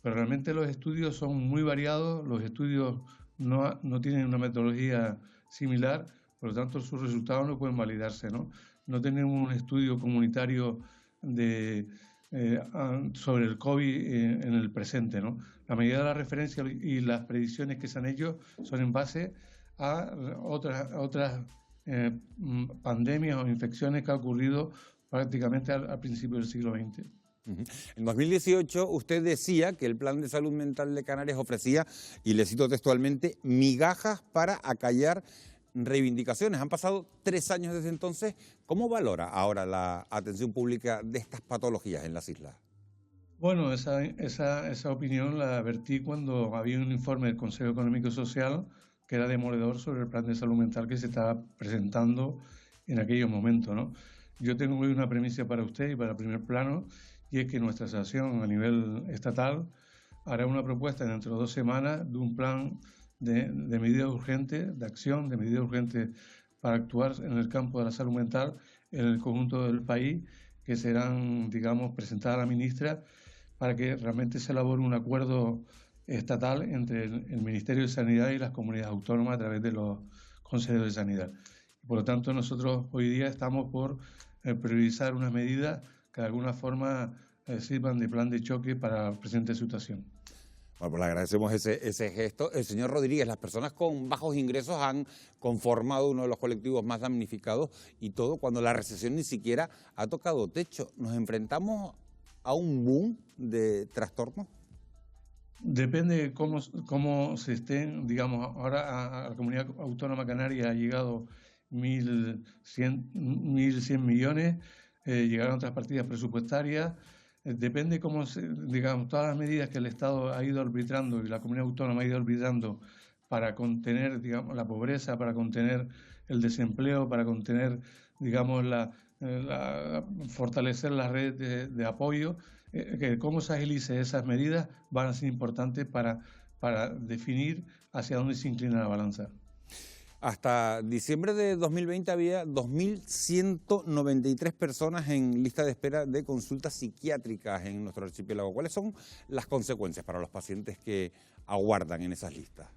pero realmente los estudios son muy variados, los estudios no tienen una metodología similar, por lo tanto sus resultados no pueden validarse, ¿no? No tenemos un estudio comunitario sobre el COVID en el presente, ¿no? La mayoría de las referencias y las predicciones que se han hecho son en base a otras pandemias o infecciones que han ocurrido prácticamente al principio del siglo XX. En 2018 usted decía que el Plan de Salud Mental de Canarias ofrecía, y le cito textualmente, migajas para acallar reivindicaciones. Han pasado 3 años desde entonces. ¿Cómo valora ahora la atención pública de estas patologías en las islas? Bueno, esa opinión la vertí cuando había un informe del Consejo Económico y Social que era demoledor sobre el plan de salud mental que se estaba presentando en aquellos momentos, ¿no? Yo tengo hoy una premisa para usted y para Primer Plano, y es que nuestra asociación a nivel estatal hará una propuesta dentro de 2 semanas de un plan de medidas urgentes, de acción, de medidas urgentes para actuar en el campo de la salud mental en el conjunto del país, que serán, digamos, presentadas a la ministra para que realmente se elabore un acuerdo estatal entre el Ministerio de Sanidad y las comunidades autónomas a través de los consejos de sanidad. Por lo tanto, nosotros hoy día estamos por priorizar unas medidas que de alguna forma sirvan de plan de choque para la presente situación. Bueno, pues le agradecemos ese gesto. El señor Rodríguez, las personas con bajos ingresos han conformado uno de los colectivos más damnificados y todo cuando la recesión ni siquiera ha tocado techo. ¿Nos enfrentamos a un boom de trastornos? Depende de cómo se estén, digamos, ahora a la Comunidad Autónoma Canaria ha llegado 1.100 millones, llegaron otras partidas presupuestarias. Depende cómo, digamos, todas las medidas que el Estado ha ido arbitrando y la Comunidad Autónoma ha ido arbitrando para contener, digamos, la pobreza, para contener el desempleo, para contener, digamos, fortalecer la red de apoyo, que cómo se agilice esas medidas van a ser importantes para definir hacia dónde se inclina la balanza. Hasta diciembre de 2020 había 2.193 personas en lista de espera de consultas psiquiátricas en nuestro archipiélago. ¿Cuáles son las consecuencias para los pacientes que aguardan en esas listas?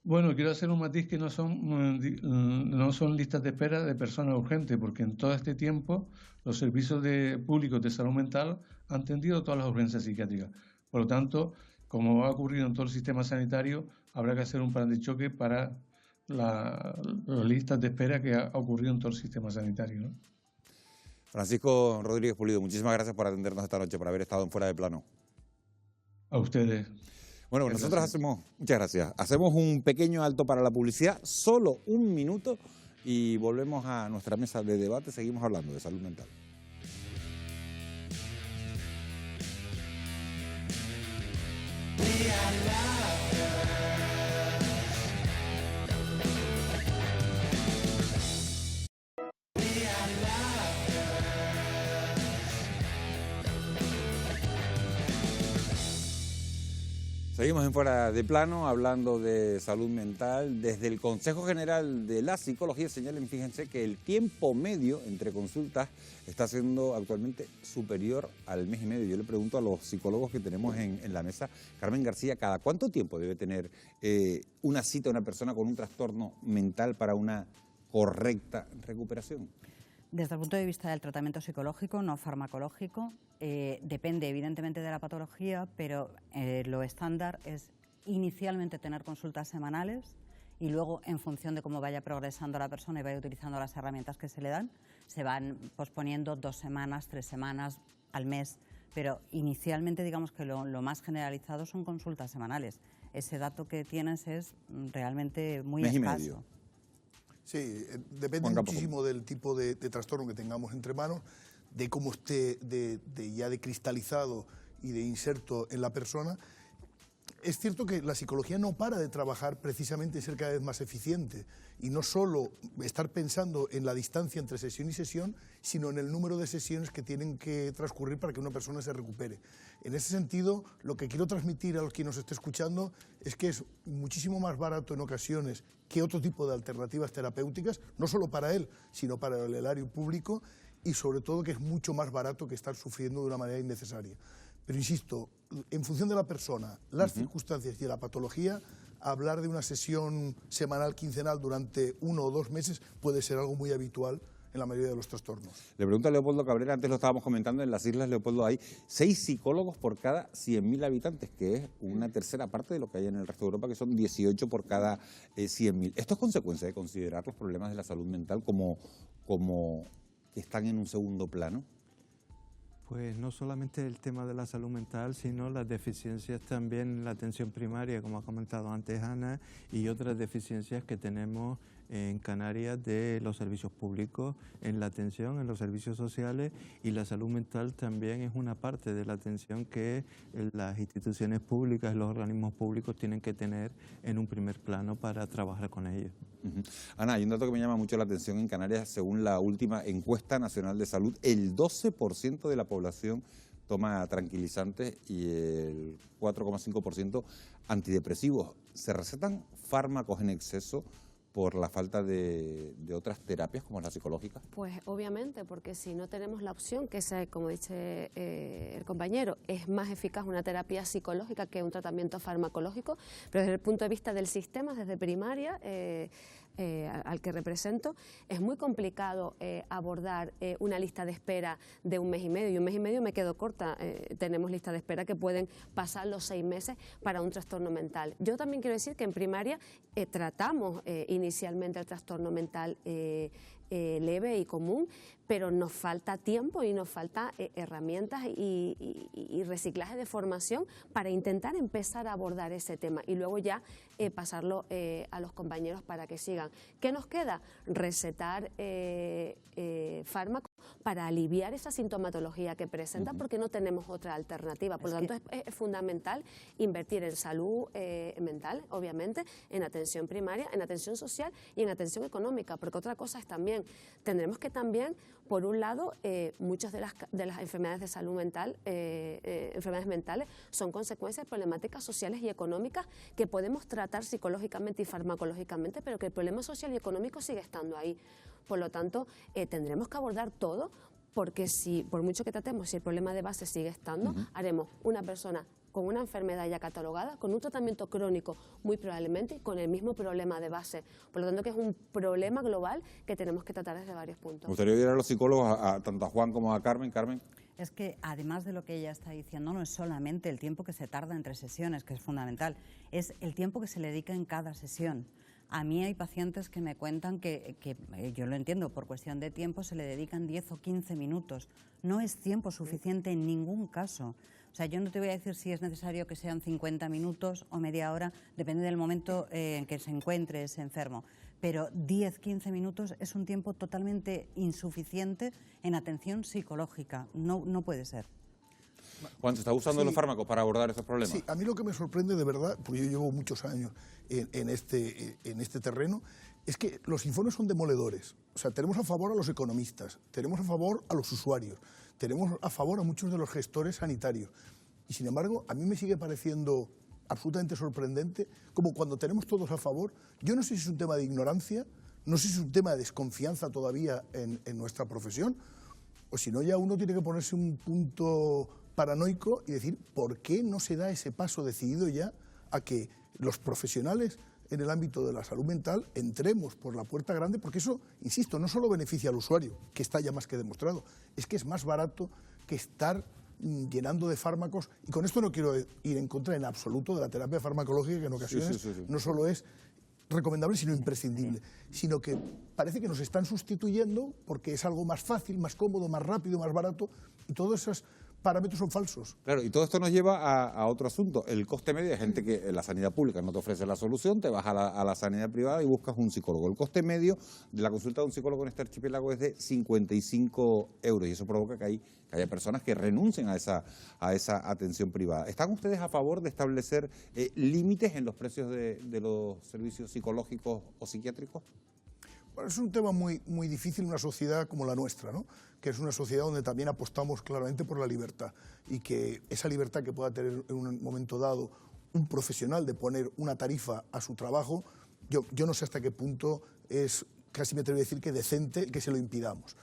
Bueno, quiero hacer un matiz que no son listas de espera de personas urgentes, porque en todo este tiempo los servicios públicos de salud mental han atendido todas las urgencias psiquiátricas. Por lo tanto, como ha ocurrido en todo el sistema sanitario, habrá que hacer un plan de choque para las listas de espera que ha ocurrido en todo el sistema sanitario, ¿no? Francisco Rodríguez Pulido, muchísimas gracias por atendernos esta noche, por haber estado en Fuera de Plano. A ustedes. Bueno, nosotros muchas gracias, hacemos un pequeño alto para la publicidad, solo un minuto, y volvemos a nuestra mesa de debate, seguimos hablando de salud mental. Seguimos en Fuera de Plano hablando de salud mental. Desde el Consejo General de la Psicología señalan, fíjense, que el tiempo medio entre consultas está siendo actualmente superior al mes y medio. Yo le pregunto a los psicólogos que tenemos en la mesa, Carmen García, ¿cada cuánto tiempo debe tener una cita una persona con un trastorno mental para una correcta recuperación? Desde el punto de vista del tratamiento psicológico, no farmacológico, depende evidentemente de la patología, pero lo estándar es inicialmente tener consultas semanales y luego, en función de cómo vaya progresando la persona y vaya utilizando las herramientas que se le dan, se van posponiendo 2 semanas, 3 semanas al mes, pero inicialmente digamos que lo más generalizado son consultas semanales. Ese dato que tienes es realmente muy escaso. Sí, depende muchísimo del tipo de trastorno que tengamos entre manos, de cómo esté ya de cristalizado y de inserto en la persona. Es cierto que la psicología no para de trabajar precisamente en ser cada vez más eficiente y no solo estar pensando en la distancia entre sesión y sesión, sino en el número de sesiones que tienen que transcurrir para que una persona se recupere. En ese sentido, lo que quiero transmitir a los que nos esté escuchando es que es muchísimo más barato en ocasiones que otro tipo de alternativas terapéuticas, no solo para él, sino para el erario público, y sobre todo que es mucho más barato que estar sufriendo de una manera innecesaria. Pero insisto, en función de la persona, las circunstancias y la patología, hablar de una sesión semanal, quincenal durante 1 o 2 meses puede ser algo muy habitual en la mayoría de los trastornos. Le pregunto a Leopoldo Cabrera, antes lo estábamos comentando, en las islas, Leopoldo, hay 6 psicólogos por cada 100.000 habitantes, que es una tercera parte de lo que hay en el resto de Europa, que son 18 por cada 100.000. ¿Esto es consecuencia de considerar los problemas de la salud mental como que están en un segundo plano? Pues no solamente el tema de la salud mental, sino las deficiencias también en la atención primaria, como ha comentado antes Ana, y otras deficiencias que tenemos en Canarias de los servicios públicos, en la atención, en los servicios sociales, y la salud mental también es una parte de la atención que las instituciones públicas y los organismos públicos tienen que tener en un primer plano para trabajar con ellos. Ana, hay un dato que me llama mucho la atención en Canarias. Según la última encuesta nacional de salud, el 12% de la población toma tranquilizantes y el 4,5% antidepresivos. ¿Se recetan fármacos en exceso por la falta de otras terapias como la psicológica? Pues obviamente, porque si no tenemos la opción, que es, como dice el compañero, es más eficaz una terapia psicológica que un tratamiento farmacológico, pero desde el punto de vista del sistema, desde primaria, al que represento, es muy complicado abordar una lista de espera de 1 mes y medio. Y 1 mes y medio me quedo corta. Tenemos listas de espera que pueden pasar los 6 meses para un trastorno mental. Yo también quiero decir que en primaria tratamos inicialmente el trastorno mental leve y común, pero nos falta tiempo y nos falta herramientas y reciclaje de formación para intentar empezar a abordar ese tema y luego ya pasarlo a los compañeros para que sigan. ¿Qué nos queda? Recetar fármacos para aliviar esa sintomatología que presenta, porque no tenemos otra alternativa. Por lo tanto, es fundamental invertir en salud mental, obviamente, en atención primaria, en atención social y en atención económica, porque otra cosa es también, tendremos que también, por un lado, muchas de las enfermedades de salud mental, enfermedades mentales, son consecuencias de problemáticas sociales y económicas que podemos tratar psicológicamente y farmacológicamente, pero que el problema social y económico sigue estando ahí. Por lo tanto, tendremos que abordar todo, porque si, por mucho que tratemos, si el problema de base sigue estando, haremos una persona con una enfermedad ya catalogada, con un tratamiento crónico muy probablemente, con el mismo problema de base. Por lo tanto, que es un problema global que tenemos que tratar desde varios puntos. Me gustaría oír a los psicólogos, tanto a Juan como a Carmen. Carmen. Es que además de lo que ella está diciendo, no es solamente el tiempo que se tarda entre sesiones, que es fundamental, es el tiempo que se le dedica en cada sesión. A mí hay pacientes que me cuentan que yo lo entiendo, por cuestión de tiempo se le dedican 10 o 15 minutos. No es tiempo suficiente en ningún caso. O sea, yo no te voy a decir si es necesario que sean 50 minutos o media hora, depende del momento en que se encuentre ese enfermo. Pero 10-15 minutos es un tiempo totalmente insuficiente en atención psicológica. No puede ser. Juan, ¿se está usando los fármacos para abordar estos problemas? Sí, a mí lo que me sorprende de verdad, porque yo llevo muchos años en este terreno, es que los informes son demoledores. O sea, tenemos a favor a los economistas, tenemos a favor a los usuarios, tenemos a favor a muchos de los gestores sanitarios. Y sin embargo, a mí me sigue pareciendo absolutamente sorprendente como cuando tenemos todos a favor. Yo no sé si es un tema de ignorancia, no sé si es un tema de desconfianza todavía en nuestra profesión, o si no ya uno tiene que ponerse un punto paranoico y decir, ¿por qué no se da ese paso decidido ya a que los profesionales en el ámbito de la salud mental entremos por la puerta grande? Porque eso, insisto, no solo beneficia al usuario, que está ya más que demostrado, es que es más barato que estar llenando de fármacos, y con esto no quiero ir en contra en absoluto de la terapia farmacológica, que en ocasiones no solo es recomendable, sino imprescindible, sino que parece que nos están sustituyendo porque es algo más fácil, más cómodo, más rápido, más barato, y todos esos parámetros son falsos. Claro, y todo esto nos lleva a otro asunto, el coste medio. Hay gente que la sanidad pública no te ofrece la solución, te vas a la sanidad privada y buscas un psicólogo. El coste medio de la consulta de un psicólogo en este archipiélago es de 55 euros y eso provoca que haya personas que renuncien a esa atención privada. ¿Están ustedes a favor de establecer límites en los precios de los servicios psicológicos o psiquiátricos? Bueno, es un tema muy difícil en una sociedad como la nuestra, ¿no? Que es una sociedad donde también apostamos claramente por la libertad y que esa libertad que pueda tener en un momento dado un profesional de poner una tarifa a su trabajo, yo no sé hasta qué punto es, casi me atrevo a decir que decente que se lo impidamos.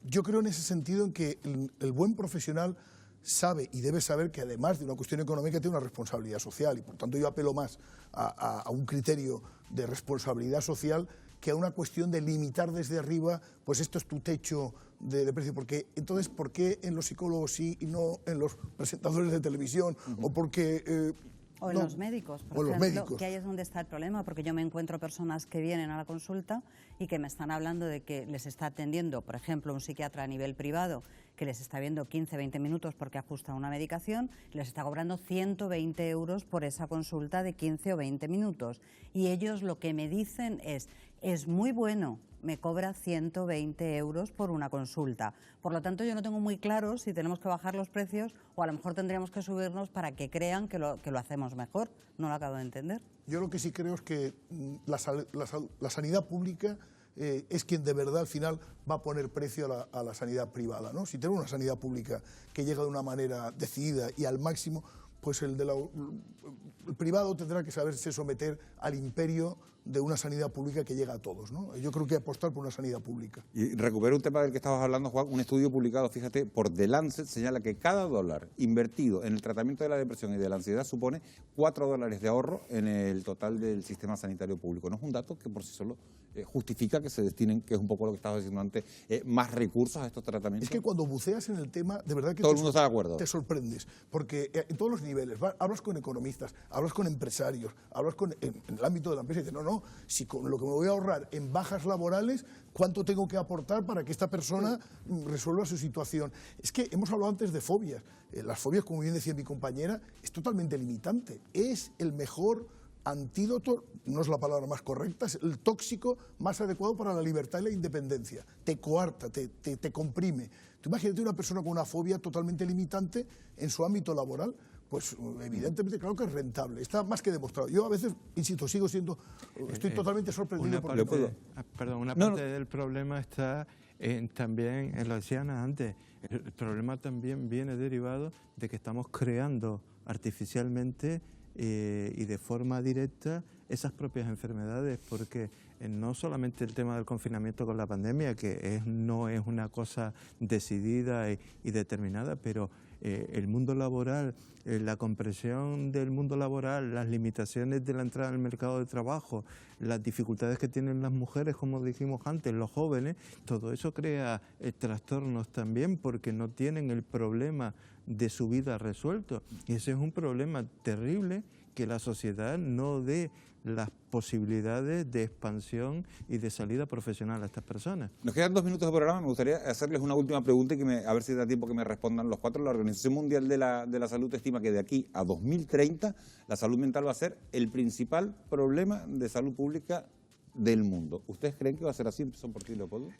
Yo creo en ese sentido en que el buen profesional sabe y debe saber que además de una cuestión económica tiene una responsabilidad social y por tanto yo apelo más a un criterio de responsabilidad social que a una cuestión de limitar desde arriba, pues esto es tu techo de precio. Porque entonces, ¿por qué en los psicólogos sí y no en los presentadores de televisión? O porque... O en los médicos, por ejemplo, que ahí es donde está el problema, porque yo me encuentro personas que vienen a la consulta y que me están hablando de que les está atendiendo, por ejemplo, un psiquiatra a nivel privado, que les está viendo 15-20 minutos porque ajusta una medicación, y les está cobrando 120 euros por esa consulta de 15 o 20 minutos. Y ellos lo que me dicen es muy bueno, me cobra 120 euros por una consulta. Por lo tanto, yo no tengo muy claro si tenemos que bajar los precios o a lo mejor tendríamos que subirnos para que crean que lo hacemos mejor. No lo acabo de entender. Yo lo que sí creo es que la sanidad pública es quien de verdad al final va a poner precio a la sanidad privada, ¿no? Si tenemos una sanidad pública que llega de una manera decidida y al máximo, pues el privado tendrá que saberse someter al imperio de una sanidad pública que llega a todos, ¿no? Yo creo que apostar por una sanidad pública. Y recupero un tema del que estabas hablando, Juan. Un estudio publicado, fíjate, por The Lancet señala que cada dólar invertido en el tratamiento de la depresión y de la ansiedad supone $4 de ahorro en el total del sistema sanitario público. ¿No es un dato que por sí solo justifica que se destinen, que es un poco lo que estabas diciendo antes, más recursos a estos tratamientos? Es que cuando buceas en el tema, de verdad que todo el mundo está de acuerdo. Te sorprendes, porque en todos los niveles, hablas con economistas, hablas con empresarios, hablas en el ámbito de la empresa y dices, no, si con lo que me voy a ahorrar en bajas laborales, ¿cuánto tengo que aportar para que esta persona resuelva su situación? Es que hemos hablado antes de fobias. Las fobias, como bien decía mi compañera, es totalmente limitante. Es el mejor antídoto, no es la palabra más correcta, es el tóxico más adecuado para la libertad y la independencia. Te coarta, te comprime. Tú imagínate una persona con una fobia totalmente limitante en su ámbito laboral, pues evidentemente claro que es rentable. Está más que demostrado. Yo a veces, insisto, estoy totalmente sorprendido por una parte del problema está también, lo decían antes, el problema también viene derivado de que estamos creando artificialmente y de forma directa esas propias enfermedades, porque no solamente el tema del confinamiento con la pandemia, que no es una cosa decidida y determinada, pero el mundo laboral, la compresión del mundo laboral, las limitaciones de la entrada al mercado de trabajo, las dificultades que tienen las mujeres, como dijimos antes, los jóvenes, todo eso crea trastornos también porque no tienen el problema de su vida resuelto. Y ese es un problema terrible, que la sociedad no dé las posibilidades de expansión y de salida profesional a estas personas. Nos quedan 2 minutos de programa. Me gustaría hacerles una última pregunta y a ver si da tiempo que me respondan los 4. La Organización Mundial de la Salud estima que de aquí a 2030 la salud mental va a ser el principal problema de salud pública del mundo. ¿Ustedes creen que va a ser así? ¿Son por ti, Leopoldo?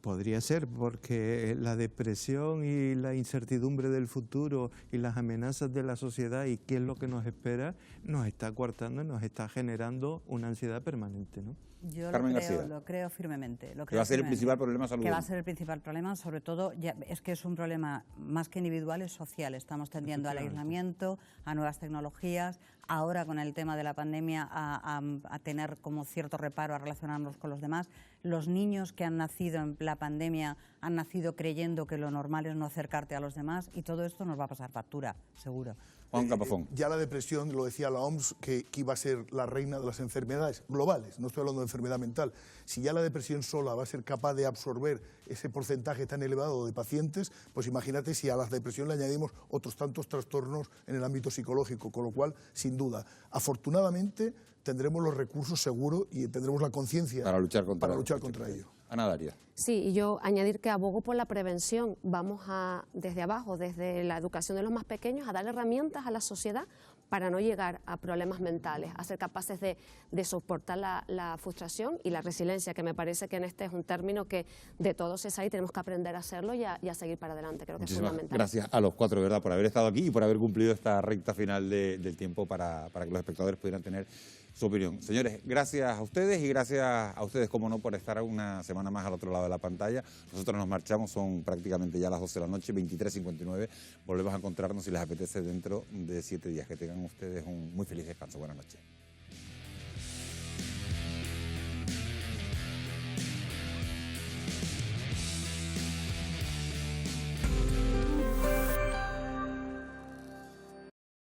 Podría ser, porque la depresión y la incertidumbre del futuro y las amenazas de la sociedad y qué es lo que nos espera, nos está coartando y nos está generando una ansiedad permanente, ¿no? Yo lo creo firmemente. Que va a ser el principal problema de salud. Que va a ser el principal problema, sobre todo, es que es un problema más que individual, es social. Estamos tendiendo al aislamiento, a nuevas tecnologías, ahora con el tema de la pandemia a tener como cierto reparo a relacionarnos con los demás. Los niños que han nacido en la pandemia han nacido creyendo que lo normal es no acercarte a los demás y todo esto nos va a pasar factura, seguro. Juan Capafón. Ya la depresión, lo decía la OMS, que iba a ser la reina de las enfermedades globales, no estoy hablando de enfermedad mental. Si ya la depresión sola va a ser capaz de absorber ese porcentaje tan elevado de pacientes, pues imagínate si a la depresión le añadimos otros tantos trastornos en el ámbito psicológico, con lo cual, sin duda, afortunadamente tendremos los recursos seguros y tendremos la conciencia para luchar contra ello. Ana Daria. Sí, y yo añadir que abogo por la prevención. Vamos desde abajo, desde la educación de los más pequeños, a dar herramientas a la sociedad para no llegar a problemas mentales, a ser capaces de soportar la frustración y la resiliencia, que me parece que en este es un término que de todos es ahí, tenemos que aprender a hacerlo y a seguir para adelante. Creo que es fundamental. Gracias a los 4, ¿verdad?, por haber estado aquí y por haber cumplido esta recta final del tiempo para que los espectadores pudieran tener su opinión. Señores, gracias a ustedes y gracias a ustedes, como no, por estar una semana más al otro lado de la pantalla. Nosotros nos marchamos, son prácticamente ya las 12 de la noche, 23:59. Volvemos a encontrarnos si les apetece dentro de 7 días. Que tengan ustedes un muy feliz descanso. Buenas noches.